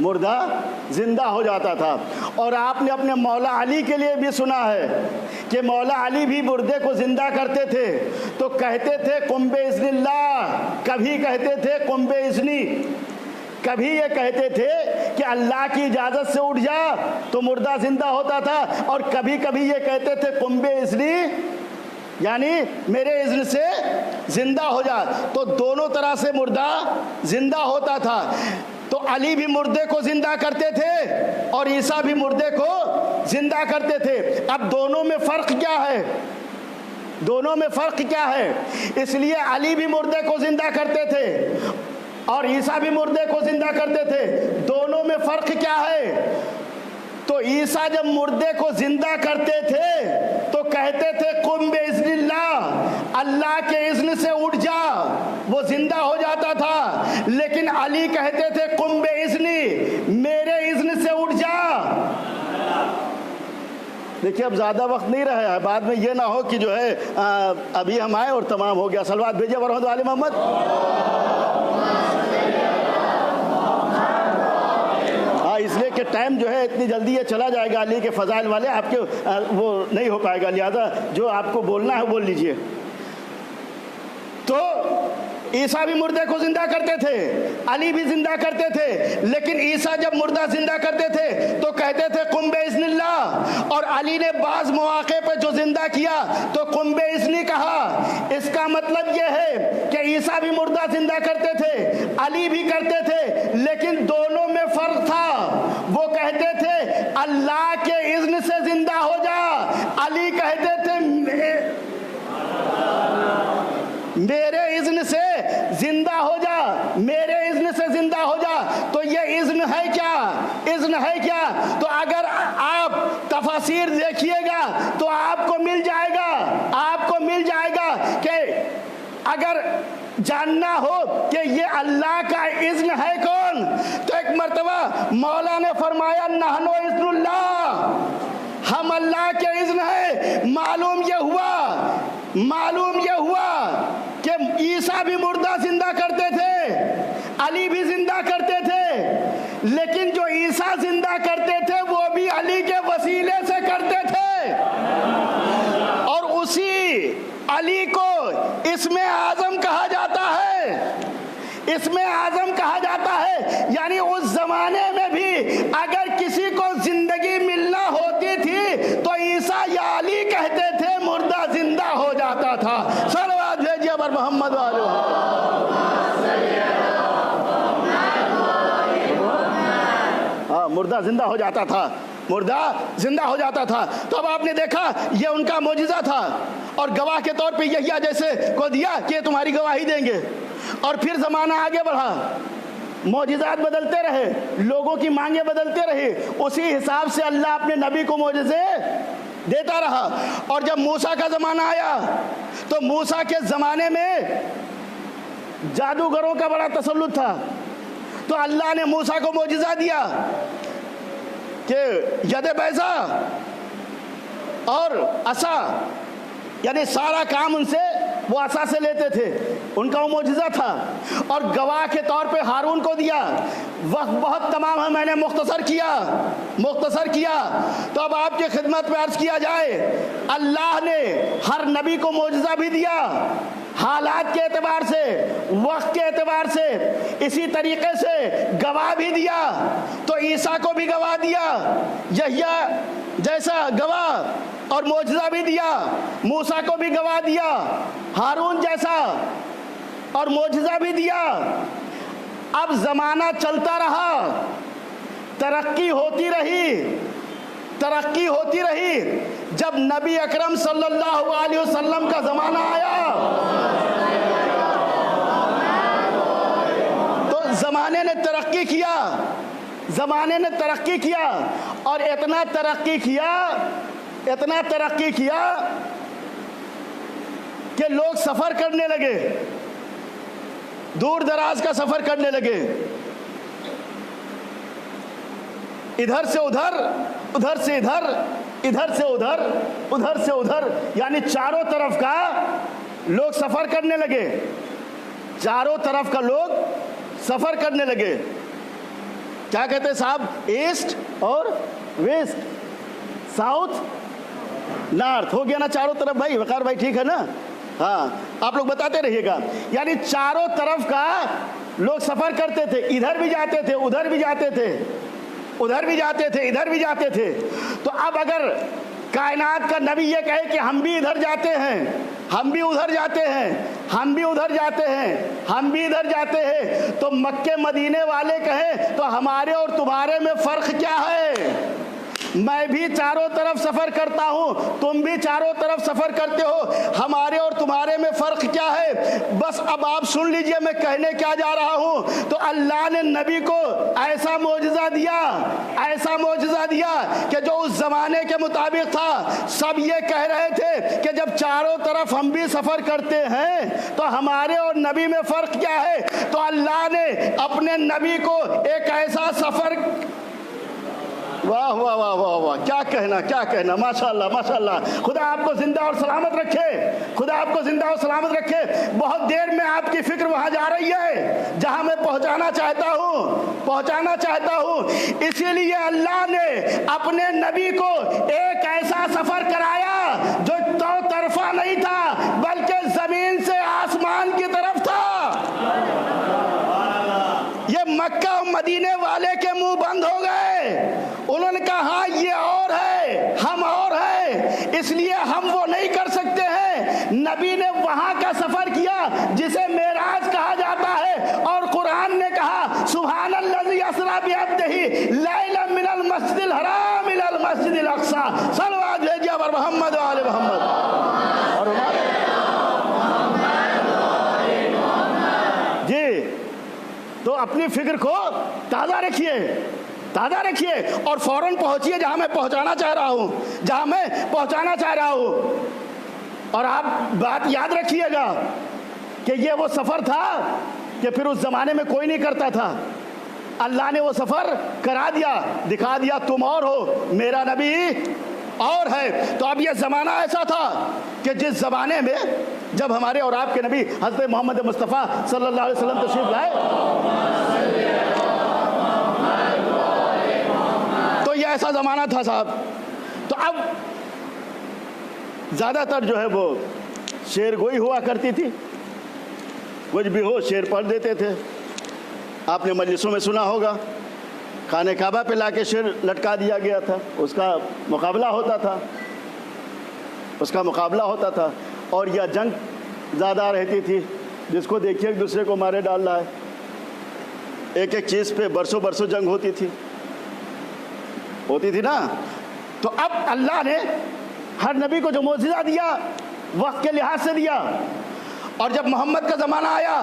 مردہ زندہ ہو جاتا تھا۔ اور آپ نے اپنے مولا علی کے لیے بھی سنا ہے کہ مولا علی بھی مردے کو زندہ کرتے تھے تو کہتے تھے قم بإذن اللہ، کبھی کہتے تھے قم بإذنی، کبھی یہ کہتے تھے کہ اللہ کی اجازت سے اٹھ جا تو مردہ زندہ ہوتا تھا، اور کبھی کبھی یہ کہتے تھے قم بإذنی یعنی میرے اذن سے زندہ ہو جا، تو دونوں طرح سے مردہ زندہ ہوتا تھا۔ تو علی بھی مردے کو زندہ کرتے تھے اور عیسیٰ بھی مردے کو زندہ کرتے تھے۔ اب دونوں میں فرق کیا ہے؟ دونوں میں فرق کیا ہے؟ اس لیے علی بھی مردے کو زندہ کرتے تھے اور عیسیٰ بھی مردے کو زندہ کرتے تھے، دونوں میں فرق کیا ہے؟ تو عیسیٰ جب مردے کو زندہ کرتے تھے تو کہتے تھے قم بإذن اللہ، اللہ کے اذن سے اٹھ جا، وہ زندہ ہو جاتا تھا۔ لیکن علی کہتے تھے قم بإذنی، میرے اذن سے اٹھ جا۔ دیکھیے اب زیادہ وقت نہیں رہا ہے، بعد میں یہ نہ ہو کہ جو ہے ابھی ہم آئے اور تمام ہو گیا۔ صلوات بھیجے ورحمۃ علی محمد۔ اس لیے کہ ٹائم جو ہے اتنی جلدی یہ چلا جائے گا، علی کے فضائل والے آپ کے وہ نہیں ہو پائے گا، لہذا جو آپ کو بولنا ہے بول لیجئے۔ تو عیسیٰ بھی مردے کو زندہ کرتے تھے، علی بھی زندہ کرتے تھے، لیکن عیسیٰ جب مردہ زندہ کرتے تھے تو کہتے تھے قم بإذن اللہ، اور علی نے بعض مواقع پہ جو زندہ کیا تو قم بإذنی کہا۔ اس کا مطلب یہ ہے کہ عیسیٰ بھی مردہ زندہ کرتے تھے، علی بھی کرتے تھے، لیکن دونوں میں فرق تھا۔ وہ کہتے تھے اللہ کے اذن سے زندہ ہو جا، علی کہتے تھے میرے اذن سے زندہ ہو جا، میرے اذن سے زندہ ہو جا۔ تو یہ اذن ہے کیا؟ اذن ہے کیا؟ تو اگر آپ تفاسیر دیکھیے گا تو آپ کو مل جائے گا، آپ کو مل جائے گا کہ اگر جاننا ہو کہ یہ اللہ کا اذن ہے کون، تو ایک مرتبہ مولا نے فرمایا نحن اذن اللہ، ہم اللہ کے اذن ہے۔ معلوم یہ ہوا کہ عیسیٰ بھی مردہ زندہ کرتے تھے، علی بھی زندہ کرتے تھے، لیکن جو عیسیٰ زندہ کرتے تھے وہ بھی علی کے وسیلے سے کرتے تھے، اور اسی علی کو اسم اعظم کہا جاتا ہے، اسم اعظم کہا جاتا ہے۔ یعنی اس زمانے میں بھی اگر کسی کو زندگی ملنا ہوتی تھی تو عیسیٰ یا علی کہتے تھے، مردہ زندہ ہو جاتا تھا۔ صلوات بھیجیے بر محمد والے۔ ہاں، مردہ زندہ ہو جاتا تھا، مردہ زندہ ہو جاتا تھا۔ تو اب آپ نے دیکھا یہ ان کا معجزہ تھا، اور گواہ کے طور پہ یحییٰ جیسے کو دیا کہ تمہاری گواہی دیں گے، اور پھر زمانہ آگے بڑھا، معجزات بدلتے رہے، لوگوں کی مانگیں بدلتے رہی، اسی حساب سے اللہ اپنے نبی کو معجزے دیتا رہا۔ اور جب موسیٰ کا زمانہ آیا تو موسیٰ کے زمانے میں جادوگروں کا بڑا تسلط تھا، تو اللہ نے موسیٰ کو معجزہ دیا کہ ید بیضا اور عصا، یعنی سارا کام ان سے وہ عصا سے لیتے تھے، ان کا وہ معجزہ تھا۔ اور گواہ کے طور پہ ہارون کو دیا۔ وقت بہت تمام ہے، میں نے مختصر کیا، تو اب آپ کی خدمت میں عرض کیا جائے، اللہ نے ہر نبی کو معجزہ بھی دیا، حالات کے اعتبار سے، وقت کے اعتبار سے، اسی طریقے سے گواہ بھی دیا۔ تو عیسیٰ کو بھی گواہ دیا، یحییٰ جیسا گواہ اور معجزہ بھی دیا، موسیٰ کو بھی گواہ دیا، ہارون جیسا اور معجزہ بھی دیا۔ اب زمانہ چلتا رہا، ترقی ہوتی رہی، جب نبی اکرم صلی اللہ علیہ وسلم کا زمانہ آیا تو زمانے نے ترقی کیا، اور اتنا ترقی کیا کہ لوگ سفر کرنے لگے، دور دراز کا سفر کرنے لگے، ادھر سے ادھر، ادھر سے ادھر، ادھر سے ادھر، ادھر سے ادھر، یعنی چاروں طرف کا لوگ سفر کرنے لگے، چاروں طرف کا لوگ سفر کرنے لگے۔ کیا کہتے ہیں صاحب؟ ایسٹ اور ویسٹ، ساؤتھ نارتھ، ہو گیا نا چاروں طرف بھائی؟ وقار بھائی ٹھیک ہے نا؟ ہاں آپ لوگ بتاتے رہیے گا، یعنی چاروں طرف کا لوگ سفر کرتے تھے، ادھر بھی جاتے تھے ادھر بھی جاتے تھے، ادھر بھی جاتے تھے ادھر بھی جاتے تھے۔ تو اب اگر کائنات کا نبی یہ کہے کہ ہم بھی ادھر جاتے ہیں، ہم بھی ادھر جاتے ہیں، ہم بھی ادھر جاتے ہیں، ہم بھی ادھر جاتے ہیں، تو مکے مدینے والے کہیں تو ہمارے اور تمہارے میں فرق کیا ہے؟ میں بھی چاروں طرف سفر کرتا ہوں، تم بھی چاروں طرف سفر کرتے ہو، ہمارے اور تمہارے میں فرق کیا ہے؟ بس اب آپ سن لیجئے میں کہنے کیا جا رہا ہوں۔ تو اللہ نے نبی کو ایسا معجزہ دیا، ایسا معجزہ دیا کہ جو اس زمانے کے مطابق تھا، سب یہ کہہ رہے تھے کہ جب چاروں طرف ہم بھی سفر کرتے ہیں تو ہمارے اور نبی میں فرق کیا ہے؟ تو اللہ نے اپنے نبی کو ایک ایسا سفر، واہ واہ واہ واہ واہ، کیا کہنا کیا کہنا، ماشاءاللہ ماشاءاللہ، خدا آپ کو زندہ اور سلامت رکھے، خدا آپ کو زندہ اور سلامت رکھے۔ بہت دیر میں آپ کی فکر وہاں جا رہی ہے جہاں میں پہنچانا چاہتا ہوں۔ اسی لیے اللہ نے اپنے نبی کو ایک ایسا سفر کرایا جو دو طرفہ نہیں تھا بلکہ زمین سے آسمان کی طرف تھا۔ یہ مکہ و مدینے والے کے منہ بند ہو گئے، انہوں نے کہا ہاں یہ اور ہے، ہم اور ہیں، اس لیے ہم وہ نہیں کر سکتے ہیں۔ نبی نے وہاں کا سفر کیا جسے معراج کہا جاتا ہے، اور قرآن نے کہا سبحان الذی اسری بعبدہ لیلا من المسجد الحرام الی المسجد الاقصی۔ صلوات بھیجیے بر محمد و آل محمد۔ اور جی تو اپنی فکر کو تازہ رکھیے اور فوراً پہنچیے جہاں میں پہنچانا چاہ رہا ہوں۔ اور آپ بات یاد رکھیے گا کہ یہ وہ سفر تھا کہ پھر اس زمانے میں کوئی نہیں کرتا تھا، اللہ نے وہ سفر کرا دیا، دکھا دیا تم اور ہو، میرا نبی اور ہے۔ تو اب یہ زمانہ ایسا تھا کہ جس زمانے میں جب ہمارے اور آپ کے نبی حضرت محمد مصطفیٰ صلی اللہ علیہ وسلم تشریف لائے تو یہ ایسا زمانہ تھا صاحب۔ تو اب زیادہ تر جو ہے وہ شعر گوئی ہوا کرتی تھی، کچھ بھی ہو شعر پڑھ دیتے تھے۔ آپ نے مجلسوں میں سنا ہوگا خانہ کعبہ پہ لا کے شعر لٹکا دیا گیا تھا، اس کا مقابلہ ہوتا تھا، اور یہ جنگ زیادہ رہتی تھی، جس کو دیکھیے ایک دوسرے کو مارے ڈال رہا ہے، ایک ایک چیز پہ برسوں جنگ ہوتی تھی نا۔ تو اب اللہ نے ہر نبی کو جو معجزہ دیا وقت کے لحاظ سے دیا، اور جب محمد کا زمانہ آیا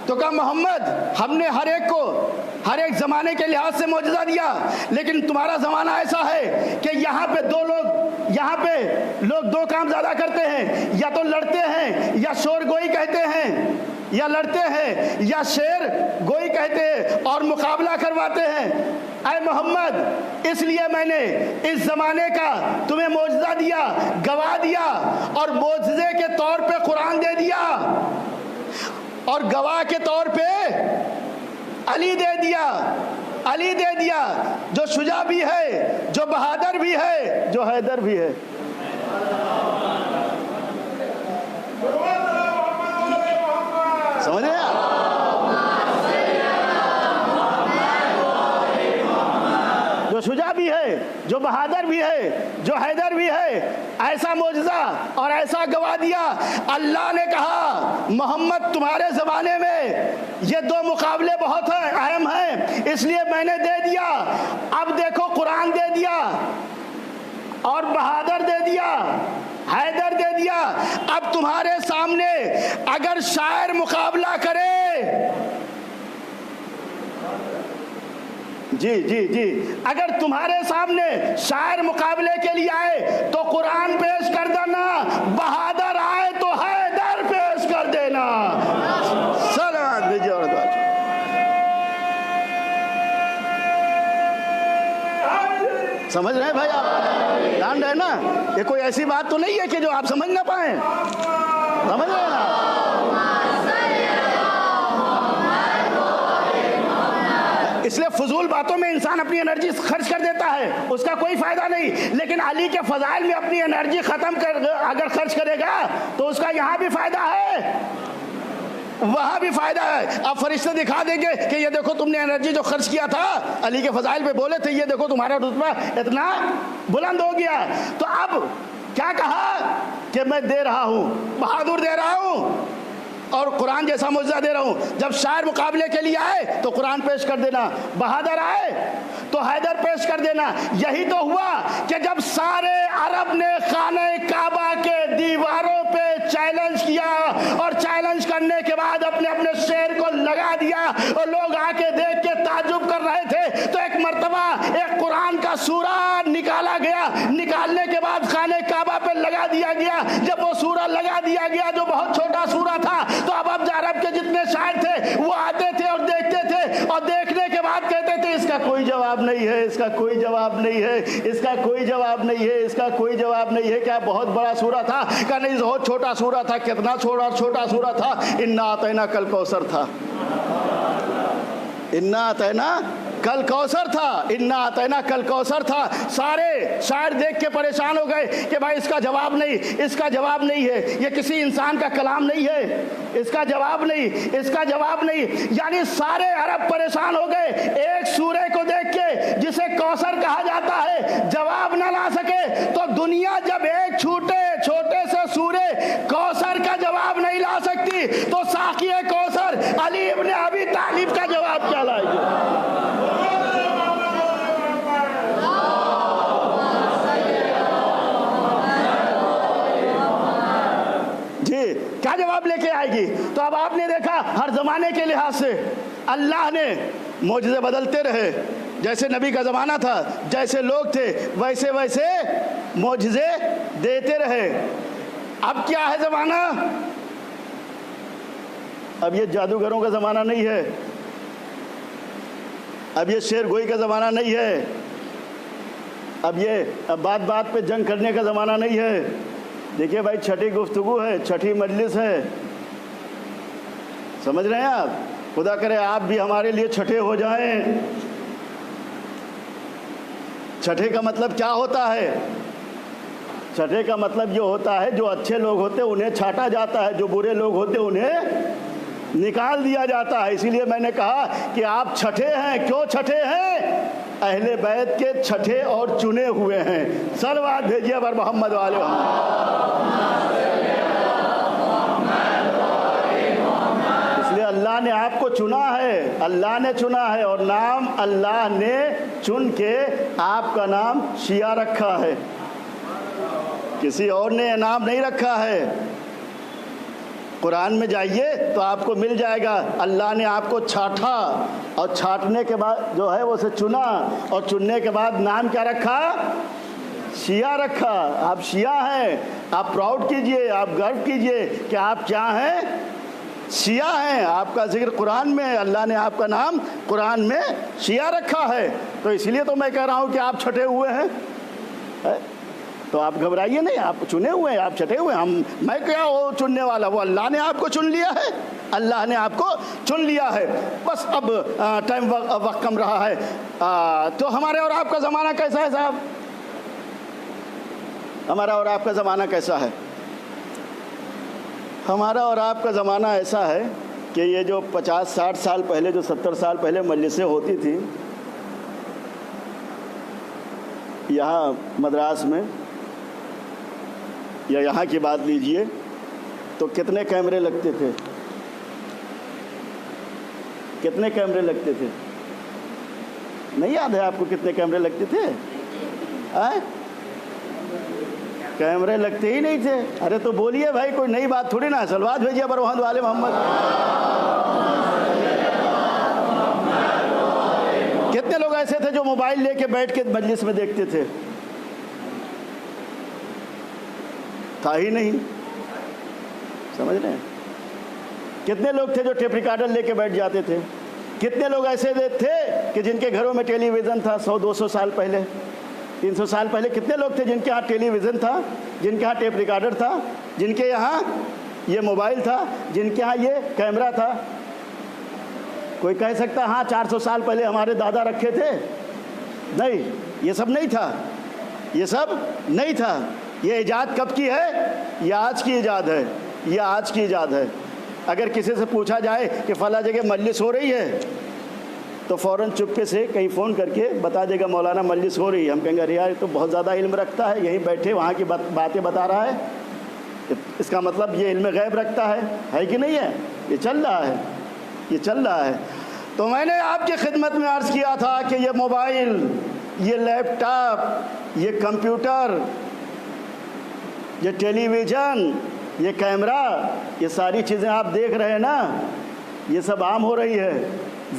تو کہا محمد ہم نے ہر ایک زمانے کے لحاظ سے معجزہ دیا، لیکن تمہارا زمانہ ایسا ہے کہ یہاں پہ لوگ دو کام زیادہ کرتے ہیں، یا تو لڑتے ہیں یا شور گوئی کہتے ہیں، یا لڑتے ہیں یا شعر گوئی کہتے ہیں اور مقابلہ کرواتے ہیں۔ اے محمد اس لیے میں نے اس زمانے کا تمہیں معجزہ دیا، گواہ دیا، اور معجزے کے طور پہ قرآن دے دیا، اور گواہ کے طور پہ علی دے دیا، جو شجاع بھی ہے، جو بہادر بھی ہے، جو حیدر بھی ہے۔ سمجھ رہے ہیں؟ جو شجاع بھی ہے، جو بہادر بھی ہے، جو حیدر بھی ہے، ایسا معجزہ اور ایسا گواہ دیا۔ اللہ نے کہا محمد تمہارے زمانے میں یہ دو مقابلے بہت اہم ہیں، اس لیے میں نے دے دیا۔ اب دیکھو قرآن دے دیا اور بہادر دے دیا، حیدر دے دیا۔ اب تمہارے سامنے اگر شاعر مقابلہ کرے، جی اگر تمہارے سامنے شاعر مقابلے کے لیے آئے تو قرآن پیش کر دینا، بہادر آئے تو حیدر پیش کر دینا۔ سلام دیجیے اور دعا۔ سمجھ رہے ہیں بھائی؟ آپ جان رہے نا، یہ کوئی ایسی بات تو نہیں ہے کہ جو آپ سمجھ نہ پائیں، سمجھ رہے ہیں نا؟ اس لیے فضول باتوں میں انسان اپنی انرجی خرچ کر دیتا ہے، اس کا کوئی فائدہ نہیں، لیکن علی کے فضائل میں اپنی انرجی ختم کر اگر خرچ کرے گا تو اس کا یہاں بھی فائدہ ہے، وہاں بھی فائدہ ہے۔ اب فرشتے دکھا دیں گے کہ یہ دیکھو تم نے انرجی جو خرچ کیا تھا علی کے فضائل پہ بولے تھے، یہ دیکھو تمہارا رتبہ اتنا بلند ہو گیا۔ تو اب کیا کہا کہ میں دے رہا ہوں، بہادر دے رہا ہوں اور قرآن جیسا معجزہ دے رہا ہوں۔ جب شاعر مقابلے کے لیے آئے تو قرآن پیش کر دینا، بہادر آئے تو حیدر پیش کر دینا۔ یہی تو ہوا کہ جب سارے عرب نے خانہ کعبہ کے دیواروں پہ چیلنج کیا اور چیلنج کرنے کے بعد اپنے اپنے شعر کو لگا دیا اور لوگ آ کے دیکھ کے تعجب کر رہے تھے، تو ایک مرتبہ ایک قرآن کا سورہ نکالا گیا، نکالنے کے بعد خانہ کعبہ پہ لگا دیا گیا۔ جب وہ سورہ لگا دیا گیا جو بہت چھوٹا سورہ تھا، تو اب عرب کے جتنے شاعر تھے وہ آتے تھے اور دیکھتے تھے، اور دیکھنے کے بعد کہتے تھے اس کا کوئی جواب نہیں ہے، اس کا کوئی جواب نہیں ہے، اس کا کوئی جواب نہیں ہے، اس کا کوئی جواب نہیں ہے۔ کیا بہت بڑا سورہ تھا؟ کہ نہیں، بہت چھوٹا سورہ تھا۔ کتنا چھوٹا سورہ تھا؟ انا اعطینا کل کوثر تھا، انا اعطینا کل کوثر تھا، انا اعطینا کل کوثر تھا۔ سارے شاعر دیکھ کے پریشان ہو گئے کہ بھائی اس کا جواب نہیں، اس کا جواب نہیں ہے، یہ کسی انسان کا کلام نہیں ہے، اس کا جواب نہیں، اس کا جواب نہیں۔ یعنی سارے عرب پریشان ہو گئے، ایک سورے کو دیکھ کے جسے کوثر کہا جاتا ہے جواب نہ لا سکے، تو دنیا جب ایک چھوٹے سے سورے کوثر کا جواب نہیں لا سکتی تو ساقی کوثر علی ابن ابی طالب کا جواب کیا لائے گی؟ کیا جواب لے کے آئے گی؟ تو اب آپ نے دیکھا ہر زمانے کے لحاظ سے اللہ نے معجزے بدلتے رہے، جیسے نبی کا زمانہ تھا، جیسے لوگ تھے، ویسے معجزے دیتے رہے۔ اب کیا ہے زمانہ؟ اب یہ جادوگروں کا زمانہ نہیں ہے، اب یہ شعر گوئی کا زمانہ نہیں ہے، اب بات پہ جنگ کرنے کا زمانہ نہیں ہے۔ دیکھیے بھائی، چھٹی گفتگو ہے، چھٹی مجلس ہے، سمجھ رہے ہیں آپ؟ خدا کرے آپ بھی ہمارے لیے چھٹے ہو جائیں۔ چھٹے کا مطلب کیا ہوتا ہے؟ چھٹے کا مطلب یہ ہوتا ہے جو اچھے لوگ ہوتے انہیں چھانٹا جاتا ہے، جو برے لوگ ہوتے انہیں نکال دیا جاتا ہے۔ اسی لیے میں نے کہا کہ آپ چھٹے ہیں۔ کیوں چھٹے ہیں؟ اہل بیت کے چھٹے اور چنے ہوئے ہیں۔ صلوات بھیجیے پر محمد والے اللہ نے آپ کو چنا ہے، اللہ نے چنا ہے، اور نام اللہ نے چن کے آپ کا نام شیعہ رکھا ہے، کسی اور نے نام نہیں رکھا ہے۔ قرآن میں جائیے تو آپ کو مل جائے گا، اللہ نے آپ کو چھانٹا اور چھانٹنے کے بعد جو ہے وہ اسے چنا، اور چننے کے بعد نام کیا رکھا؟ شیعہ رکھا۔ آپ شیعہ ہیں، آپ پراؤڈ کیجئے، آپ گرو کیجئے کہ آپ کیا ہیں؟ شیعہ ہیں۔ آپ کا ذکر قرآن میں ہے، اللہ نے آپ کا نام قرآن میں شیعہ رکھا ہے۔ تو اس لیے تو میں کہہ رہا ہوں کہ آپ چھٹے ہوئے ہیں، تو آپ گھبرائیے نہیں، آپ چنے ہوئے ہیں، آپ چھٹے ہوئے ہیں۔ میں کیا وہ چننے والا؟ وہ اللہ نے آپ کو چن لیا ہے، اللہ نے آپ کو چن لیا ہے۔ بس اب ٹائم وقت کم رہا ہے، تو ہمارے اور آپ کا زمانہ کیسا ہے صاحب؟ ہمارا اور آپ کا زمانہ کیسا ہے؟ ہمارا اور آپ کا زمانہ ایسا ہے کہ یہ جو 50-60 سال پہلے، جو 70 سال پہلے مجلسیں ہوتی تھیں یہاں مدراس میں، یا یہاں کی بات لیجئے تو کتنے کیمرے لگتے تھے؟ کتنے کیمرے لگتے تھے؟ نہیں یاد ہے آپ کو کتنے کیمرے لگتے تھے؟ کیمرے لگتے ہی نہیں تھے۔ ارے تو بولیے بھائی، کوئی نئی بات تھوڑی نا۔ صلوات بھیجیے پر محمد والے محمد۔ کتنے لوگ ایسے تھے جو موبائل لے کے بیٹھ کے مجلس میں دیکھتے تھے؟ تھا ہی نہیں، سمجھ رہے ہیں؟ کتنے لوگ تھے جو ٹیپ ریکارڈر لے کے بیٹھ جاتے تھے؟ کتنے لوگ ایسے تھے کہ جن کے گھروں میں ٹیلی ویژن تھا 100-200 سال پہلے، 300 سال پہلے؟ کتنے لوگ تھے جن کے ہاں ٹیلی ویژن تھا، جن کے ہاں ٹیپ ریکارڈر تھا، جن کے یہاں یہ موبائل تھا، جن کے ہاں یہ کیمرہ تھا؟ کوئی کہہ سکتا ہاں 400 سال پہلے ہمارے دادا رکھے تھے؟ نہیں، یہ سب نہیں تھا، یہ سب نہیں تھا۔ یہ ایجاد کب کی ہے؟ یہ آج کی ایجاد ہے، یہ آج کی ایجاد ہے۔ اگر کسی سے پوچھا جائے کہ فلاں جگہ مجلس ہو رہی ہے تو فوراً چپکے سے کہیں فون کر کے بتا دے گا مولانا مجلس ہو رہی ہے۔ ہم کہیں گے ارے یار یہ تو بہت زیادہ علم رکھتا ہے، یہیں بیٹھے وہاں کی باتیں بتا رہا ہے، اس کا مطلب یہ علم غیب رکھتا ہے کہ نہیں ہے؟ یہ چل رہا ہے، یہ چل رہا ہے۔ تو میں نے آپ کی خدمت میں عرض کیا تھا کہ یہ موبائل، یہ لیپ ٹاپ، یہ کمپیوٹر، یہ ٹیلی ویژن، یہ کیمرہ، یہ ساری چیزیں آپ دیکھ رہے ہیں نا، یہ سب عام ہو رہی ہے،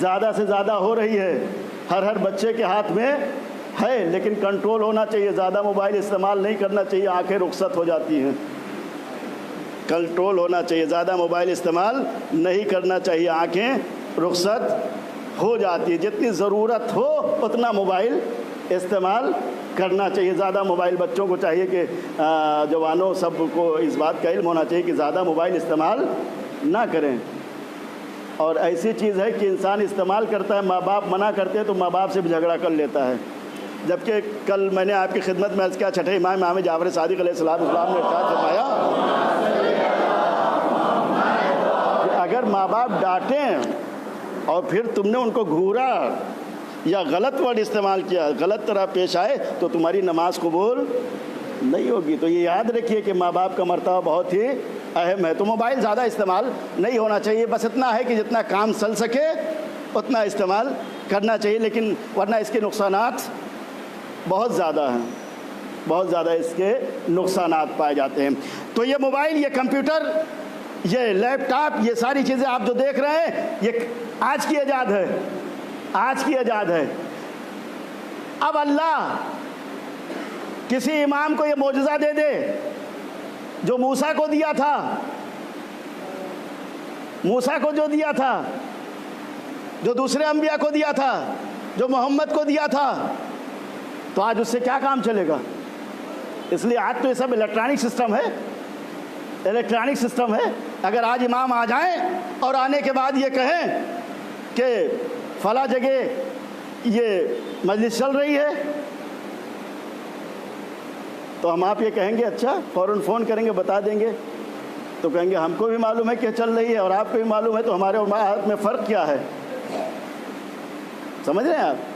زیادہ سے زیادہ ہو رہی ہے، ہر بچے کے ہاتھ میں ہے، لیکن کنٹرول ہونا چاہیے، زیادہ موبائل استعمال نہیں کرنا چاہیے، آنکھیں رخصت ہو جاتی ہیں۔ کنٹرول ہونا چاہیے، زیادہ موبائل استعمال نہیں کرنا چاہیے، آنکھیں رخصت ہو جاتی ہے۔ جتنی ضرورت ہو اتنا موبائل استعمال کرنا چاہیے۔ زیادہ موبائل، بچوں کو چاہیے کہ جوانوں سب کو اس بات کا علم ہونا چاہیے کہ زیادہ موبائل استعمال نہ کریں۔ اور ایسی چیز ہے کہ انسان استعمال کرتا ہے، ماں باپ منع کرتے ہیں تو ماں باپ سے بھی جھگڑا کر لیتا ہے۔ جبکہ کل میں نے آپ کی خدمت میں عرض کیا، چھٹے امام جعفر صادق علیہ السلام نے ارشاد فرمایا کہ اگر ماں باپ ڈانٹیں اور پھر تم نے ان کو گھورا یا غلط ورڈ استعمال کیا، غلط طرح پیش آئے تو تمہاری نماز قبول نہیں ہوگی۔ تو یہ یاد رکھیے کہ ماں باپ کا مرتبہ بہت ہی اہم ہے۔ تو موبائل زیادہ استعمال نہیں ہونا چاہیے، بس اتنا ہے کہ جتنا کام چل سکے اتنا استعمال کرنا چاہیے، لیکن ورنہ اس کے نقصانات بہت زیادہ ہیں، بہت زیادہ اس کے نقصانات پائے جاتے ہیں۔ تو یہ موبائل، یہ کمپیوٹر، یہ لیپ ٹاپ، یہ ساری چیزیں آپ جو دیکھ رہے ہیں یہ آج کی ایجاد ہے، آج کی ایجاد ہے۔ اب اللہ کسی امام کو یہ معجزہ دے دے جو موسیٰ کو دیا تھا، موسیٰ کو جو دیا تھا، جو دوسرے انبیاء کو دیا تھا، جو محمد کو دیا تھا، تو آج اس سے کیا کام چلے گا؟ اس لیے آج تو یہ سب الیکٹرانک سسٹم ہے، الیکٹرانک سسٹم ہے۔ اگر آج امام آ جائیں اور آنے کے بعد یہ کہیں کہ فلاں جگہ یہ مجلس چل رہی ہے، تو ہم آپ یہ کہیں گے اچھا، فوراً فون کریں گے، بتا دیں گے، تو کہیں گے ہم کو بھی معلوم ہے کہ چل رہی ہے اور آپ کو بھی معلوم ہے، تو ہمارے ہاتھ میں فرق کیا ہے؟ سمجھ رہے ہیں آپ؟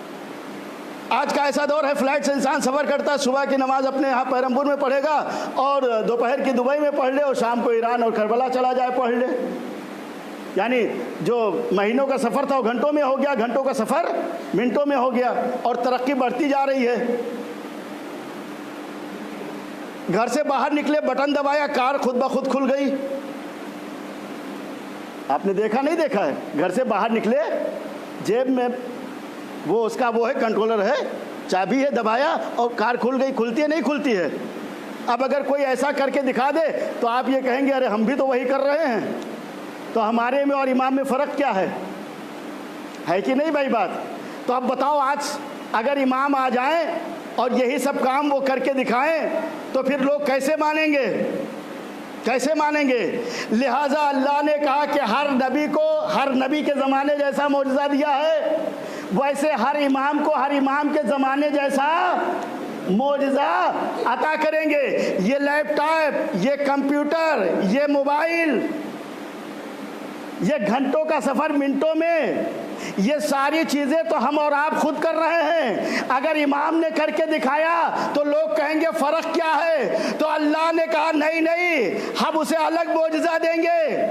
آج کا ایسا دور ہے، فلائٹ سے انسان سفر کرتا ہے، صبح کی نماز اپنے یہاں پیرمپور میں پڑھے گا اور دوپہر کی دبئی میں پڑھ لے اور شام کو ایران اور کربلا چلا جائے پڑھ لے۔ یعنی جو مہینوں کا سفر تھا وہ گھنٹوں میں ہو گیا، گھنٹوں کا سفر منٹوں میں ہو گیا، اور ترقی بڑھتی جا رہی ہے۔ گھر سے باہر نکلے، بٹن دبایا، کار خود بخود کھل گئی۔ آپ نے دیکھا نہیں دیکھا ہے؟ گھر سے باہر نکلے، جیب میں وہ اس کا وہ ہے، کنٹرولر ہے، چابی ہے، دبایا اور کار کھل گئی۔ کھلتی ہے نہیں کھلتی ہے؟ اب اگر کوئی ایسا کر کے دکھا دے تو آپ یہ کہیں گے ارے ہم بھی تو وہی کر رہے ہیں۔ تو ہمارے میں اور امام میں فرق کیا ہے کہ نہیں بھائی بات؟ تو اب بتاؤ، آج اگر امام آ جائیں اور یہی سب کام وہ کر کے دکھائیں تو پھر لوگ کیسے مانیں گے؟ کیسے مانیں گے؟ لہٰذا اللہ نے کہا کہ ہر نبی کو ہر نبی کے زمانے جیسا معجزہ دیا ہے، ویسے ہر امام کو ہر امام کے زمانے جیسا معجزہ عطا کریں گے۔ یہ لیپ ٹاپ، یہ کمپیوٹر، یہ موبائل، یہ گھنٹوں کا سفر منٹوں میں، یہ ساری چیزیں تو ہم اور آپ خود کر رہے ہیں۔ اگر امام نے کر کے دکھایا تو لوگ کہیں گے فرق کیا ہے؟ تو اللہ نے کہا نہیں، ہم اسے الگ معجزہ دیں گے،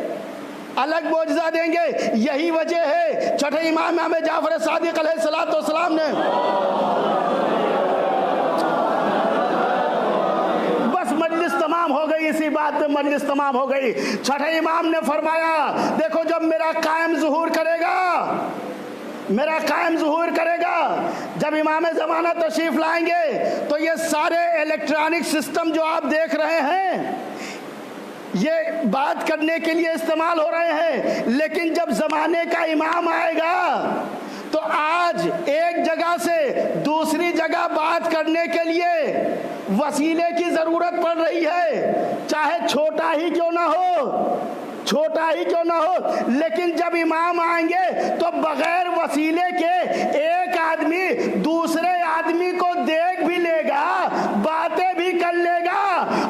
الگ معجزہ دیں گے۔ یہی وجہ ہے چھٹے امام جعفر صادق علیہ السلام نے تمام ہو گئی، اسی بات پہ مجلس تمام ہو گئی۔ چھٹے امام نے فرمایا دیکھو جب میرا قائم ظہور کرے گا، میرا قائم ظہور کرے گا، جب امام زمانہ تشریف لائیں گے تو یہ سارے الیکٹرانک سسٹم جو آپ دیکھ رہے ہیں یہ بات کرنے کے لیے استعمال ہو رہے ہیں، لیکن جب زمانے کا امام آئے گا تو آج ایک جگہ سے دوسری جگہ بات کرنے کے لیے وسیلے کی ضرورت پڑ رہی ہے، چاہے چھوٹا ہی کیوں نہ ہو، چھوٹا ہی کیوں نہ ہو، لیکن جب امام آئیں گے تو بغیر وسیلے کے ایک آدمی دوسرے آدمی کو دیکھ بھی لے گا، باتیں بھی کر لے گا،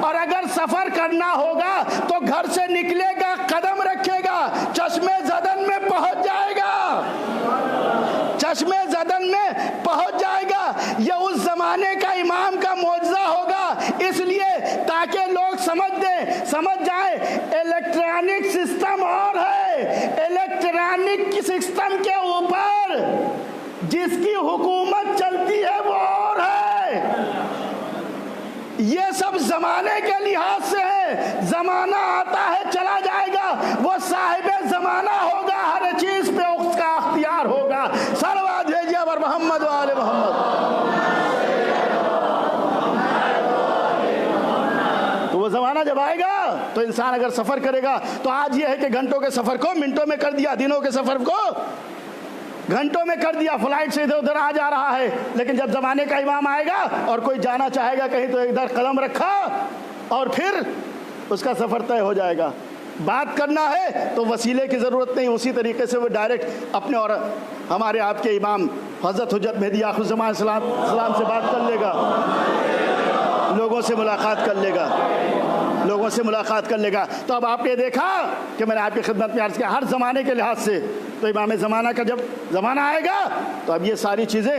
اور اگر سفر کرنا ہوگا تو گھر سے نکلے گا، قدم رکھے گا، چشمے زدن میں پہنچ جائے گا، چشمے زدن میں پہنچ جائے گا۔ یہ اس زمانے کا امام کا معجزہ ہوگا، اس لیے تاکہ لوگ سمجھ جائیں الیکٹرانک سسٹم اور ہے، الیکٹرانک سسٹم کے اوپر جس کی حکومت چلتی ہے وہ اور ہے۔ یہ سب زمانے کے لحاظ سے ہے، زمانہ آتا ہے چلا جائے گا، وہ صاحب زمانہ ہوگا، ہر چیز پہ اس کا اختیار ہوگا۔ صلوات بھیجیے بر محمد و آل محمد۔ تو وہ زمانہ جب آئے گا تو انسان اگر سفر کرے گا تو آج یہ ہے کہ گھنٹوں کے سفر کو منٹوں میں کر دیا، دنوں کے سفر کو گھنٹوں میں کر دیا، فلائٹ سے ادھر ادھر آ جا رہا ہے۔ لیکن جب زمانے کا امام آئے گا اور کوئی جانا چاہے گا کہیں تو ادھر قدم رکھا اور پھر اس کا سفر طے ہو جائے گا۔ بات کرنا ہے تو وسیلے کی ضرورت نہیں، اسی طریقے سے وہ ڈائریکٹ اپنے اور ہمارے آپ کے امام حضرت حجت مہدی آخر الزمان السلام سے بات کر لے گا، لوگوں سے ملاقات کر لے گا، لوگوں سے ملاقات کر لے گا۔ تو اب آپ نے دیکھا کہ میں نے آپ کی خدمت میں عرض کیا ہر زمانے کے لحاظ سے، تو امام زمانہ کا جب زمانہ آئے گا تو اب یہ ساری چیزیں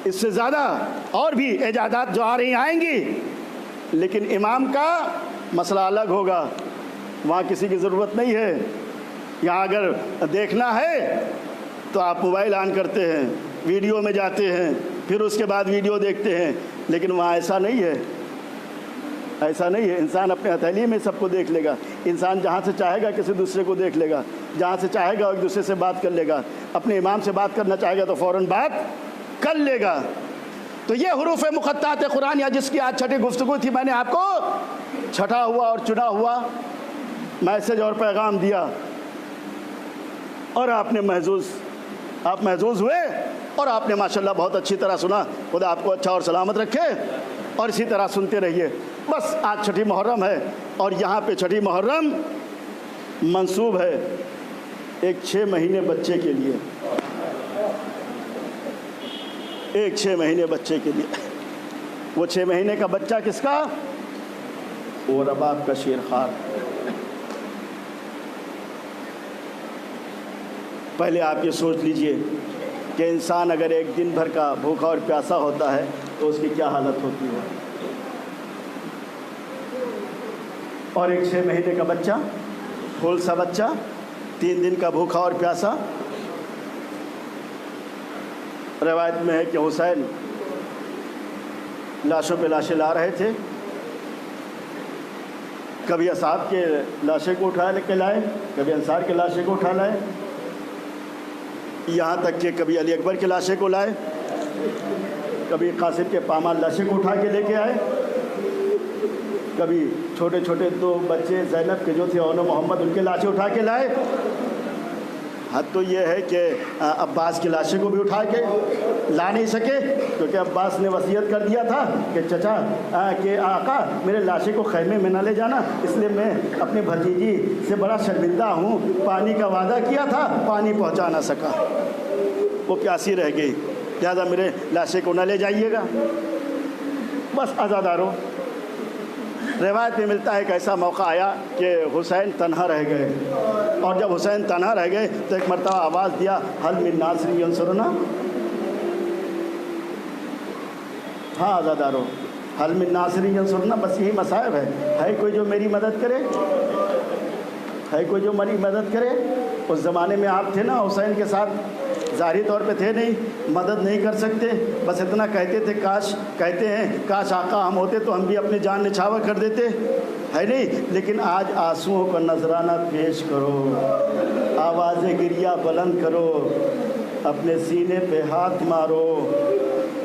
اس سے زیادہ اور بھی ایجادات جو آ رہی آئیں گی، لیکن امام کا مسئلہ الگ ہوگا، وہاں کسی کی ضرورت نہیں ہے۔ یہاں اگر دیکھنا ہے تو آپ موبائل آن کرتے ہیں، ویڈیو میں جاتے ہیں، پھر اس کے بعد ویڈیو دیکھتے ہیں، لیکن وہاں ایسا نہیں ہے، ایسا نہیں ہے۔ انسان اپنے ہتھیلی میں سب کو دیکھ لے گا، انسان جہاں سے چاہے گا کسی دوسرے کو دیکھ لے گا، جہاں سے چاہے گا ایک دوسرے سے بات کر لے گا، اپنے امام سے بات کرنا چاہے گا تو فوراً بات کر لے گا۔ تو یہ حروف مقطعات قرآن یا جس کی آج چھٹی گفتگو تھی، میں نے آپ کو چھٹا ہوا اور چنا ہوا میسج اور پیغام دیا، اور آپ محظوظ ہوئے، اور آپ نے ماشاءاللہ بہت اچھی طرح سنا۔ خدا آپ کو اچھا اور سلامت رکھے، اور اسی طرح سنتے رہیے۔ بس آج چھٹی محرم ہے، اور یہاں پہ چھٹی محرم منسوب ہے ایک 6 مہینے بچے کے لیے، ایک 6 مہینے بچے کے لیے۔ وہ 6 مہینے کا بچہ کس کا؟ وہ رباب کا شیر خوار۔ پہلے آپ یہ سوچ لیجئے کہ انسان اگر ایک دن بھر کا بھوکا اور پیاسا ہوتا ہے تو اس کی کیا حالت ہوتی ہے، اور ایک 6 مہینے کا بچہ، پھول سا بچہ، 3 دن کا بھوکا اور پیاسا۔ روایت میں ہے کہ حسین لاشوں پہ لاشیں لا رہے تھے، کبھی اصحاب کے لاشیں کو اٹھا کے لائے، کبھی انصار کے لاشیں کو اٹھا لائے، یہاں تک کہ کبھی علی اکبر کے لاشیں کو لائے، کبھی قاسم کے پامال لاشیں کو اٹھا کے لے کے آئے، کبھی چھوٹے چھوٹے 2 بچے زینب کے جو تھے اور محمد ان کے لاشیں اٹھا کے لائے۔ حد تو یہ ہے کہ عباس کی لاشیں کو بھی اٹھا کے لا نہیں سکے، کیونکہ عباس نے وصیت کر دیا تھا کہ چچا کہ آقا میرے لاشیں کو خیمے میں نہ لے جانا، اس لیے میں اپنی بھتیجی سے بڑا شرمندہ ہوں، پانی کا وعدہ کیا تھا، پانی پہنچا نہ سکا، وہ پیاسی رہ گئی، لہٰذا میرے لاشیں کو نہ لے جائیے گا۔ بس عزادارو، روایت میں ملتا ہے کہ ایسا موقع آیا کہ حسین تنہا رہ گئے، اور جب حسین تنہا رہ گئے تو ایک مرتبہ آواز دیا، حل من ناصر ینصرنا۔ ہاں عزادارو، حل من ناصر ینصرنا، بس یہی مصائب ہے کوئی جو میری مدد کرے، ہے کوئی جو میری مدد کرے۔ اس زمانے میں آپ تھے نا حسین کے ساتھ، ظاہری طور پہ تھے نہیں، مدد نہیں کر سکتے، بس اتنا کہتے تھے، کہتے ہیں کاش آقا ہم ہوتے تو ہم بھی اپنی جان نچھاور کر دیتے، ہے نہیں؟ لیکن آج آنسوؤں کا نذرانہ پیش کرو، آواز گریہ بلند کرو، اپنے سینے پہ ہاتھ مارو،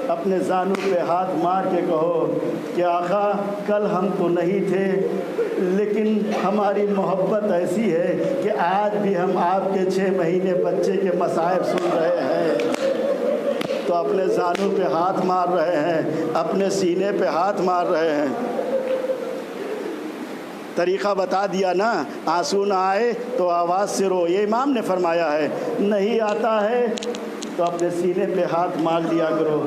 اپنے زانو پہ ہاتھ مار کے کہو کہ آقا کل ہم تو نہیں تھے، لیکن ہماری محبت ایسی ہے کہ آج بھی ہم آپ کے 6 مہینے بچے کے مصائب سن رہے ہیں، تو اپنے زانو پہ ہاتھ مار رہے ہیں، اپنے سینے پہ ہاتھ مار رہے ہیں۔ طریقہ بتا دیا نا، آنسو نہ آئے تو آواز سے رو، یہ امام نے فرمایا ہے۔ نہیں آتا ہے تو اپنے سینے پہ ہاتھ مار لیا کرو،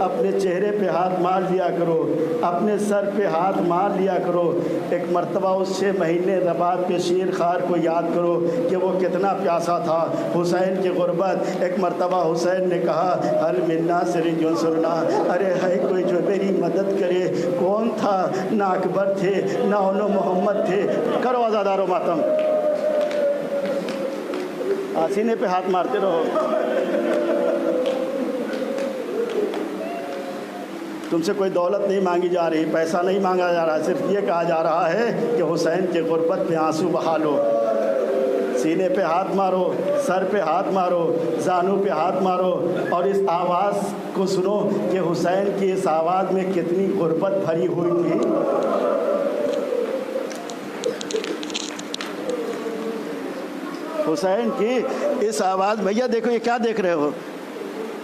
اپنے چہرے پہ ہاتھ مار لیا کرو، اپنے سر پہ ہاتھ مار لیا کرو۔ ایک مرتبہ اس 6 مہینے رباب کے شیر خار کو یاد کرو کہ وہ کتنا پیاسا تھا، حسین کی غربت۔ ایک مرتبہ حسین نے کہا حل من ناصر ینصرنا، ارے ہے کوئی جو میری مدد کرے؟ کون تھا؟ نہ اکبر تھے، نہ انو محمد تھے۔ کرو عزادارو ماتم، سینے پہ ہاتھ مارتے رہو۔ تم سے کوئی دولت نہیں مانگی جا رہی، پیسہ نہیں مانگا جا رہا، صرف یہ کہا جا رہا ہے کہ حسین کی غربت میں آنسو بہا لو۔ سینے پہ ہاتھ مارو، سر پہ ہاتھ مارو، زانو پہ ہاتھ مارو، اور اس آواز کو سنو کہ حسین کی اس آواز میں کتنی غربت بھری ہوئی تھی۔ حسین کی اس آواز، بھیا دیکھو یہ کیا دیکھ رہے ہو؟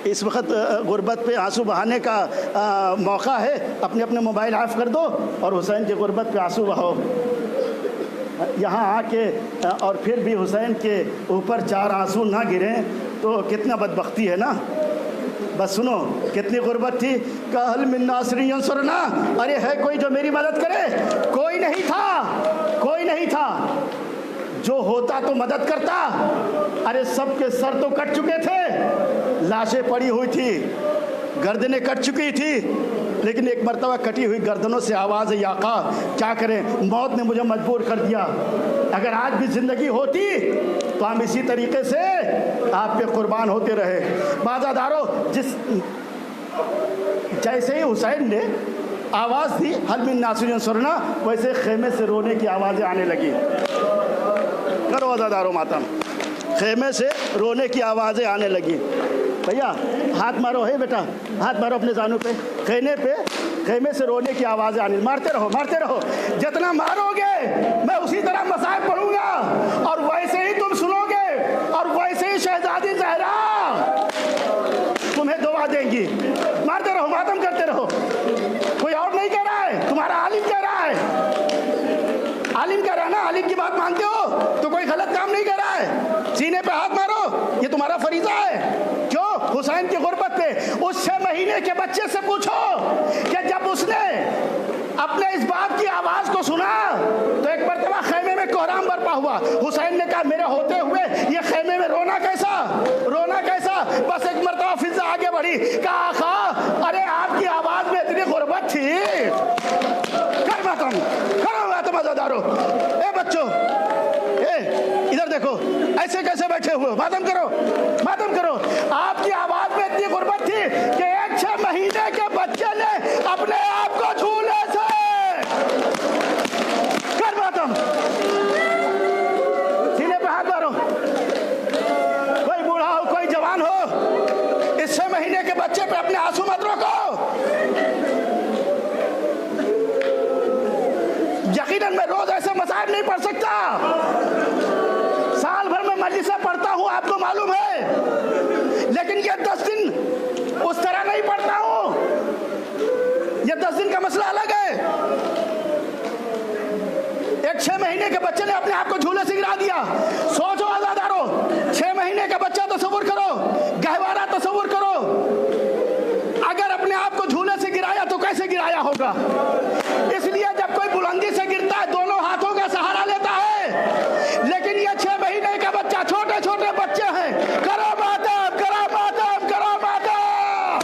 اس وقت غربت پہ آنسو بہانے کا موقع ہے، اپنے اپنے موبائل آف کر دو اور حسین کی غربت پہ آنسو بہاؤ۔ یہاں آ کے اور پھر بھی حسین کے اوپر 4 آنسو نہ گریں تو کتنا بدبختی ہے نا۔ بس سنو کتنی غربت تھی۔ کہل من ناصر ینصرنا، ارے ہے کوئی جو میری مدد کرے؟ کوئی نہیں تھا، کوئی نہیں تھا۔ جو ہوتا تو مدد کرتا۔ ارے سب کے سر تو کٹ چکے تھے، لاشیں پڑی ہوئی تھی، گردنیں کٹ چکی تھی، لیکن ایک مرتبہ کٹی ہوئی گردنوں سے آواز ہے یا آقا کیا کریں، موت نے مجھے مجبور کر دیا۔ اگر آج بھی زندگی ہوتی تو ہم اسی طریقے سے آپ پہ قربان ہوتے رہے۔ بازادارو، جیسے ہی حسین نے آواز دی حل من ناصر ینصرنا، ویسے خیمے سے رونے کی آوازیں آنے لگی۔ کرو عزادارو ماتم، خیمے سے رونے کی آوازیں آنے لگی۔ بھیا ہاتھ مارو، ہے بیٹا ہاتھ مارو اپنے زانوں پہ، خیمے سے رونے کی آوازیں آنے، مارتے رہو مارتے رہو، جتنا مارو گے میں اسی طرح مصائب پڑھوں گا، اور ویسے ہی تم سنو گے، اور ویسے ہی شہزادی زہرا تمہیں دعا دیں گی۔ مارتے رہو، ماتم کرتے رہو۔ کوئی اور نہیں کہہ رہا ہے، تمہارا عالم کہہ رہا ہے، عالم کہہ رہا ہے نا، عالم کی بات مانتے ہو تو کوئی غلط کام نہیں کر رہا ہے۔ سینے پہ ہاتھ مارو، یہ تمہارا فریضہ ہے۔ کیوں؟ حسین کی غربت پہ۔ اس 6 مہینے کے بچے سے پوچھو کہ جب اس نے اپنے اس بات کی آواز کو سنا تو ایک مرتبہ خیمے میں کوہرام برپا ہوا۔ حسین نے کہا میرے ہوتے ہوئے یہ خیمے میں رونا کیسا، رونا کیسا؟ بس ایک مرتبہ فضا آگے بڑھی، کہا آقا ارے آپ کی آواز میں اتنی غربت تھی۔ کر ماتم، کرو ماتم عزادارو۔ اے بچوں، ادھر دیکھو ایسے کیسے بیٹھے ہوئے، ماتم کرو ماتم کرو۔ آپ کی آواز میں اتنی غربت تھی کہ ایک 6 مہینے کے بچے نے اپنے آپ کو جھولے سے کر ماتم، سینے پہ ہاتھ مارو۔ کوئی بوڑھا ہو کوئی جوان ہو، اس 6 مہینے کے بچے پہ اپنے آنسو مت روکو۔ یقیناً میں روز ایسے مصائب نہیں پڑھ سکتا، سال بھر میں مجلسیں پڑھتا ہوں آپ کو معلوم ہے، لیکن یہ 10 دن اس طرح نہیں پڑھتا ہوں، یہ 10 دن کا مسئلہ الگ ہے۔ ایک 6 مہینے کے بچے نے اپنے آپ کو جھولے سے گرا دیا۔ سوچو عزادارو، 6 مہینے کا بچہ تصور کرو، گہوارہ تصور کرو، اگر اپنے آپ کو جھولے سے گرایا تو کیسے گرایا ہوگا؟ اس لیے جب کوئی بلندی سے گرتا ہے دونوں ہاتھوں کا سہارا لیتا ہے، لیکن یہ 6 مہینے کا بچہ، چھوٹے چھوٹے بچے ہیں۔ کرو ماتم، کرو ماتم، کرو ماتم،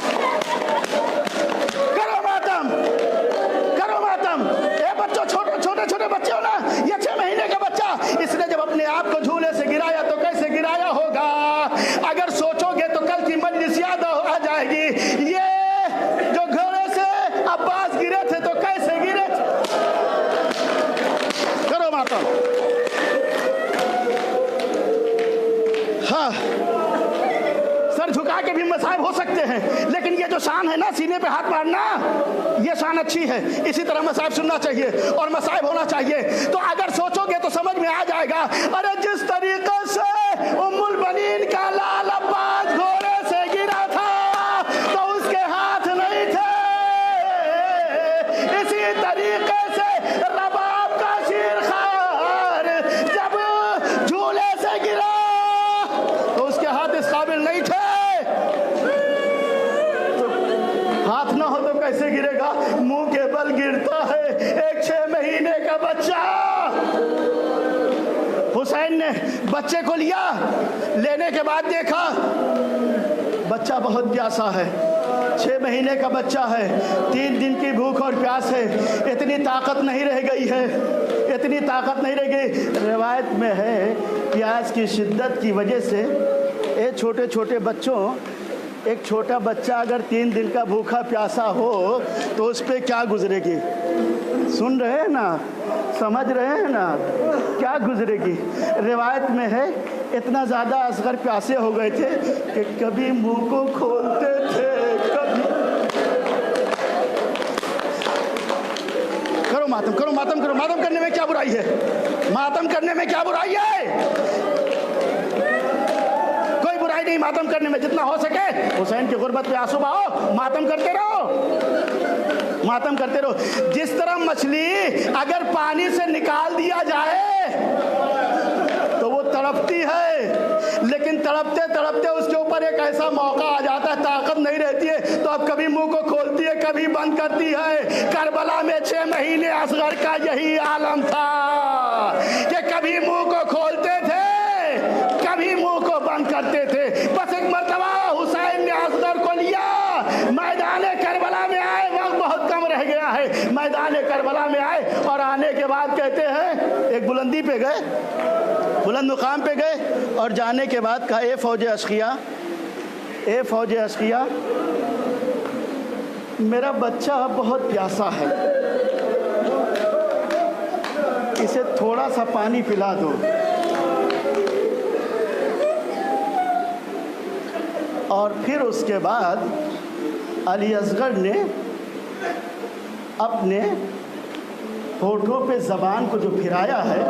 کرو ماتم، کرو ماتم۔ اے بچوں، چھوٹے چھوٹے بچے ہو نا، یہ 6 مہینے کا بچہ، اس نے جب اپنے آپ کو جھولے سے گرایا تو کیسے گرایا ہوگا؟ اگر سوچو گے تو کل کی مجلس یاد آ جائے گی۔ یہ جو گھوڑے سے عباس گرے تھے تو کیسے گرے تھے؟ کرو ماتم۔ ہاں، سر جھکا کے بھی مصائب ہو سکتے ہیں، لیکن یہ جو شان ہے نا سینے پہ ہاتھ مارنا، یہ شان اچھی ہے۔ اسی طرح مصائب سننا چاہیے اور مصائب ہونا چاہیے۔ تو اگر سوچو گے تو سمجھ میں آ جائے گا۔ ارے جس طریقے سے ام البنین کا لال عباس گھوڑے سے گرا تھا تو اس کے ہاتھ نہیں تھے، اسی طریقے سے رباب کا شیر بچے کو لیا، لینے کے بعد دیکھا بچہ بہت پیاسا ہے، 6 مہینے کا بچہ ہے، 3 دن کی بھوک اور پیاس ہے، اتنی طاقت نہیں رہ گئی ہے، اتنی طاقت نہیں رہ گئی۔ روایت میں ہے پیاس کی شدت کی وجہ سے چھوٹے چھوٹے بچوں، ایک چھوٹا بچہ اگر 3 دن کا بھوکا پیاسا ہو تو اس پہ کیا گزرے گی؟ سن رہے ہیں نا، سمجھ رہے ہیں نا کیا گزرے گی؟ روایت میں ہے اتنا زیادہ اصغر پیاسے ہو گئے تھے کہ کبھی منہ کو کھولتے تھے، کبھی کرو ماتم، کرو ماتم، کرو ماتم کرنے میں کیا برائی ہے؟ ماتم کرنے میں کیا برائی ہے؟ کوئی برائی نہیں ماتم کرنے میں، جتنا ہو سکے حسین کی غربت پہ آنسو بہاؤ، ماتم کرتے رہو، ماتم کرتے رہو۔ جس طرح مچھلی اگر پانی سے نکال دیا جائے تو وہ تڑپتی ہے، لیکن تڑپتے تڑپتے اس کے اوپر ایک ایسا موقع آ جاتا ہے، طاقت نہیں رہتی ہے تو اب کبھی منہ کو کھولتی ہے کبھی بند کرتی ہے۔ کربلا میں 6 مہینے اصغر کا یہی عالم تھا کہ کبھی منہ کو کھولتے تھے کبھی منہ کو بند کرتے تھے۔ بس ایک مرتبہ حسین نے اصغر کو لیا، میدان کربلا میں آئے، وقت بہت کم رہ گیا ہے، میدان کربلا میں آئے اور آنے کے بعد کہتے ہیں ایک بلندی پہ گئے، بلند مقام پہ گئے اور جانے کے بعد کہا اے فوج اشقیا، اے فوج اشقیا، میرا بچہ بہت پیاسا ہے، اسے تھوڑا سا پانی پلا دو۔ اور پھر اس کے بعد علی اصغر نے اپنے ہونٹوں پہ زبان کو جو پھرایا ہے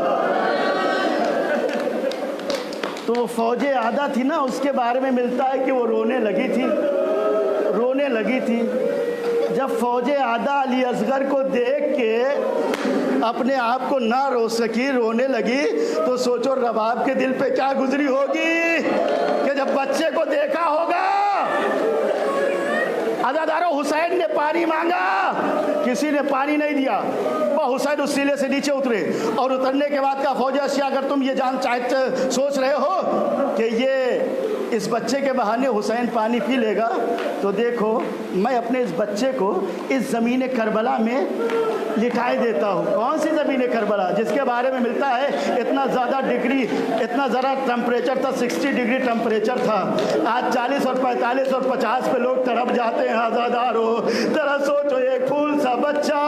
تو وہ فوج عادہ تھی نا، اس کے بارے میں ملتا ہے کہ وہ رونے لگی تھی۔ جب فوج عادہ علی اصغر کو دیکھ کے اپنے آپ کو نہ رو سکی، رونے لگی، تو سوچو رباب کے دل پہ کیا گزری ہوگی کہ جب بچے کو دیکھا ہوگا۔ عزادارو، حسین نے پانی مانگا، کسی نے پانی نہیں دیا، اور حسین اس سیلے سے نیچے اترے اور اترنے کے بعد کہا فوج اشیا، اگر تم یہ سوچ رہے ہو کہ یہ اس بچے کے بہانے حسین پانی پی لے گا تو دیکھو میں اپنے اس بچے کو اس زمین کربلا میں لٹائے دیتا ہوں۔ کون سی زمین کربلا جس کے بارے میں ملتا ہے اتنا زیادہ ڈگری، اتنا ذرا ٹمپریچر تھا، 60 ڈگری ٹمپریچر تھا، آج 40 اور 45 اور 50 پہ لوگ تڑپ جاتے ہیں۔ عزادارو ذرا سوچو، ایک پھول سا بچہ،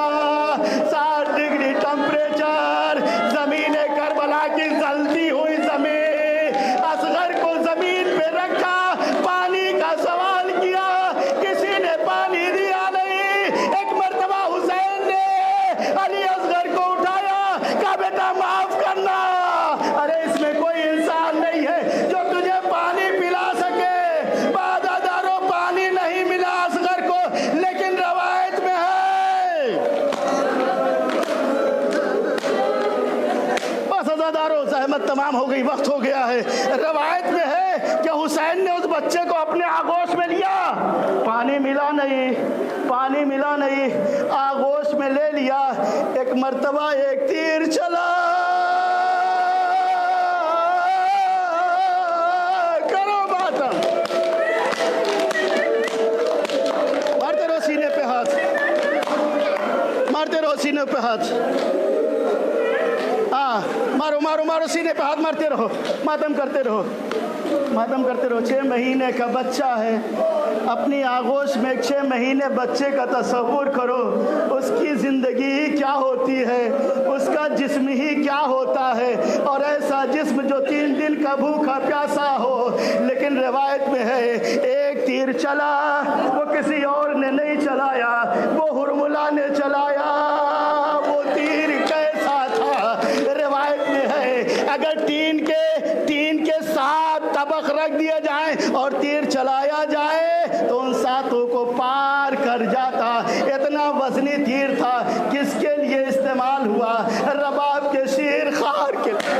60 ڈگری ٹمپریچر، زمین کربلا کی جلتی ہوئی زمین، اصغر کو زمین پہ رکھا، پانی کا سوال کیا، کسی نے پانی دیا نہیں۔ ایک مرتبہ حسین نے علی اصغر کو اٹھایا، کہا بیٹا معاف کرنا، ارے اس میں کوئی انسان نہیں ہے جو تجھے پانی پلا سکے۔ عزادارو پانی نہیں ملا اصغر کو، لیکن روایت میں ہے، بس عزادارو زحمت تمام ہو گئی، وقت ہو گیا ہے۔ روایت میں ہے کہ حسین نے اس بچے کو اپنے آغوش میں لیا، پانی ملا نہیں، آغوش میں لے لیا۔ ایک مرتبہ ایک تیر چلا، کرو ماتم، مارتے رہو سینے پہ ہاتھ، مارتے رہو سینے پہ ہاتھ، مارو سینے پہ ہاتھ مارتے رہو، ماتم کرتے رہو۔ 6 مہینے کا بچہ ہے، اپنی آغوش میں 6 مہینے بچے کا تصور کرو، اس کی زندگی کیا ہوتی ہے، اس کا جسم ہی کیا ہوتا ہے، اور ایسا جسم جو 3 دن کا بھوکا پیاسا ہو۔ لیکن روایت میں ہے ایک تیر چلا، وہ کسی اور نے نہیں چلایا، وہ ہرملا نے چلایا۔ وہ تیر کیسا تھا؟ روایت میں ہے اگر تین کے 7 طبق رکھ دیے جائیں اور تیر چلایا جائے تو ان 7 کو پار کر جاتا، اتنا وزنی تیر تھا۔ کس کے لیے استعمال ہوا؟ رباب کے شیر خار کے لیے۔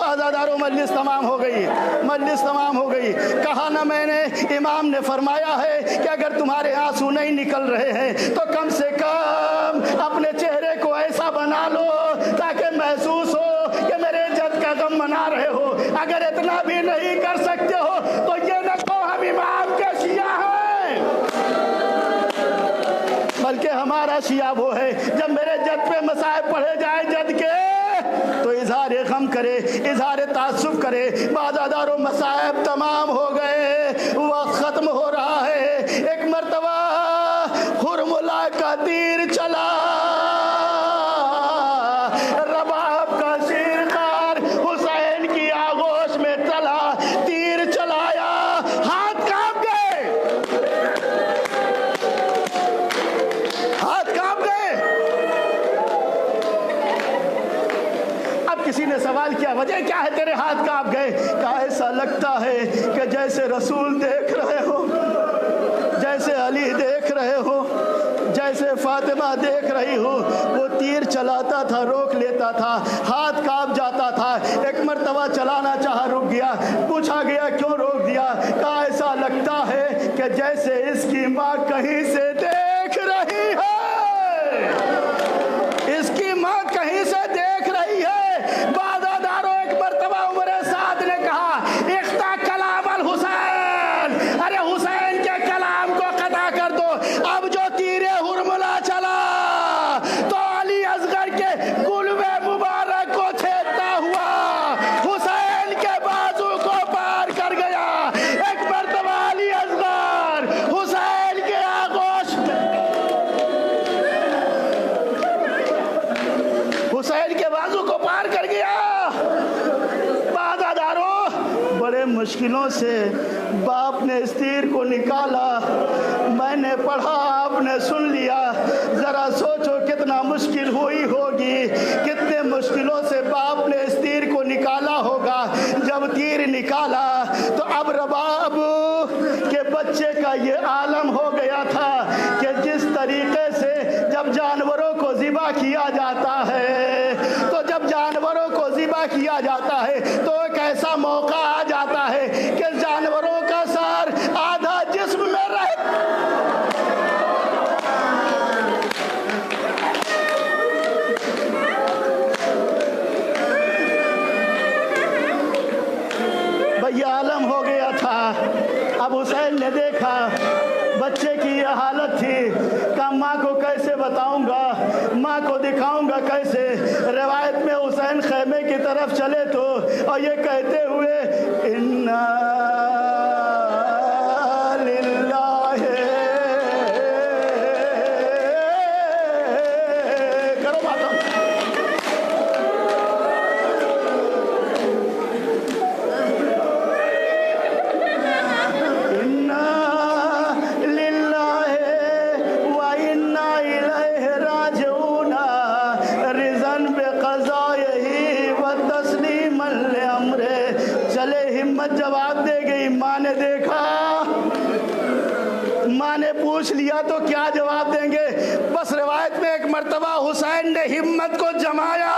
عزادارو مجلس تمام ہو گئی، کہا نہ میں نے، امام نے فرمایا ہے کہ اگر تمہارے آنسو نہیں نکل رہے ہیں تو کم سے کم اپنے چہرے کو ایسا بنا لو تاکہ اگر اتنا بھی نہیں کر سکتے ہو تو یہ نہ کہو ہم امام کے شیعہ ہیں، بلکہ ہمارا شیعہ وہ ہے جب میرے جد پہ مصائب پڑھے جائیں جد کے تو اظہار غم کرے، اظہار تعصب کرے، بعض و مصائب تمام ہو گئے، وقت ختم ہو رہا ہے۔ ایک مرتبہ حرملہ کا تیر چلا، رباب کا شیرخوار حسین کی آغوش میں چلا، تیر چلایا، ہاتھ کانپ گئے، ہاتھ کانپ گئے۔ اب کسی نے سوال کیا وجہ کیا ہے تیرے ہاتھ کانپ گئے؟ کہا ایسا لگتا ہے کہ جیسے رسول دیکھ رہے ہو، جیسے علی دیکھ رہے ہو، جیسے فاطمہ دیکھ رہی ہو۔ وہ تیر چلاتا تھا، روک لیتا تھا، ہاتھ کانپ جاتا تھا۔ ایک مرتبہ چلانا چاہا، رک گیا، پوچھا گیا کیوں روک دیا؟ کہا ایسا لگتا ہے کہ جیسے اس کی ماں کہیں سے دیکھ رہی ہے، اس کی ماں کہیں سے دیکھ رہی ہے۔ بازاداروں ایک مرتبہ عمر سعد نے کہا اختا کلام الحسین، ارے حسین کے کلام کو قطع کر دو۔ اب جو تیر حرملہ چلا تو علی اصغر کے گلوے مبارک کو چھیدتا ہوا حسین کے بازو کو پار کر گیا۔ ایک مرتبہ علی اصغر حسین کے آغوش حسین کے بازو کو پار کر گیا۔ بازاداروں، بڑے مشکلوں سے باپ نے اس تیر کو نکالا، میں نے پڑھا، آپ نے سن لیا۔ ذرا سوچو کتنا مشکل ہوئی ہوگی، کتنے مشکلوں سے باپ نے اس تیر کو نکالا ہوگا۔ جب تیر نکالا تو اب رباب کے بچے کا یہ عالم ہو گیا تھا کہ جس طریقے سے جب جانوروں کو ذبح کیا جاتا ہے، تو جب جانوروں کو ذبح کیا جاتا ہے تو ایک ایسا موقع آ جاتا ہے کہ جانوروں کا سار آدھا جسم میں رہتا بھئی عالم ہو گیا تھا۔ اب حسین نے دیکھا بچے کی یہ حالت تھی، کہا ماں کو کیسے بتاؤں گا، ماں کو دکھاؤں گا کیسے؟ روایت میں حسین خیمے کی طرف چلے تو اور یہ کہتے ہوئے اِنَّا لِلَّهِ کرو باتوں جواب دے گئی۔ ماں نے دیکھا، ماں نے پوچھ لیا تو کیا جواب دیں گے؟ بس روایت میں ایک مرتبہ حسین نے ہمت کو جمایا،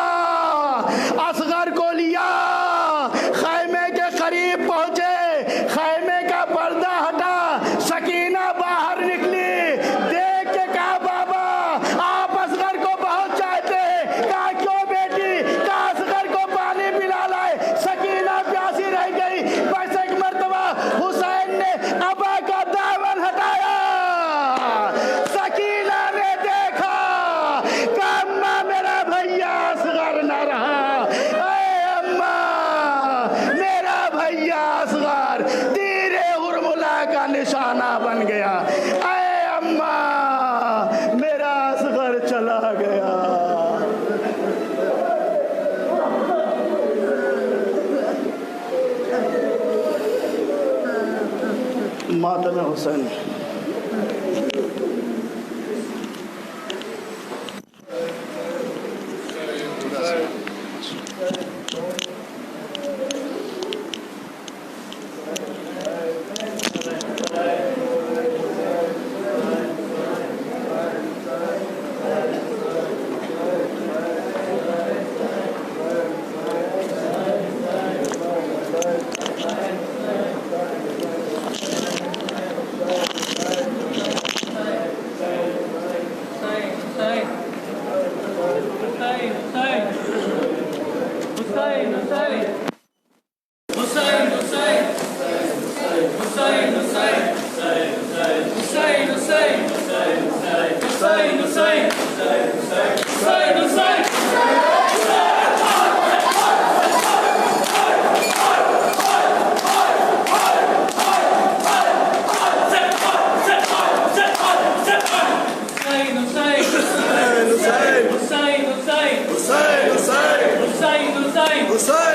اصغر کو لیا، خیمے کے قریب پہنچے، خیمے کا پردہ ہٹا، سکینہ باہر نکلی، دیکھ کے کہا بابا آپ اصغر کو بہت چاہتے ہیں۔ کہا کیوں بیٹی؟ کہا اصغر کو پانی پلا لائے۔ سکینہ پیاسی رہ گئی۔ بس ایک مرتبہ حسین نے ابا کا دامن ہٹایا، سکینہ نے دیکھا کہ اماں میرا بھیا اصغر نہ رہا، اے اماں میرا بھیا اصغر تیر حرملہ کا نشانہ بن گیا، اے اماں میرا اصغر چلا گیا۔ ماتم حسین۔ Hussain, Hussain, Hussain, Hussain, Hussain, Hussain, Hussain. Hussain.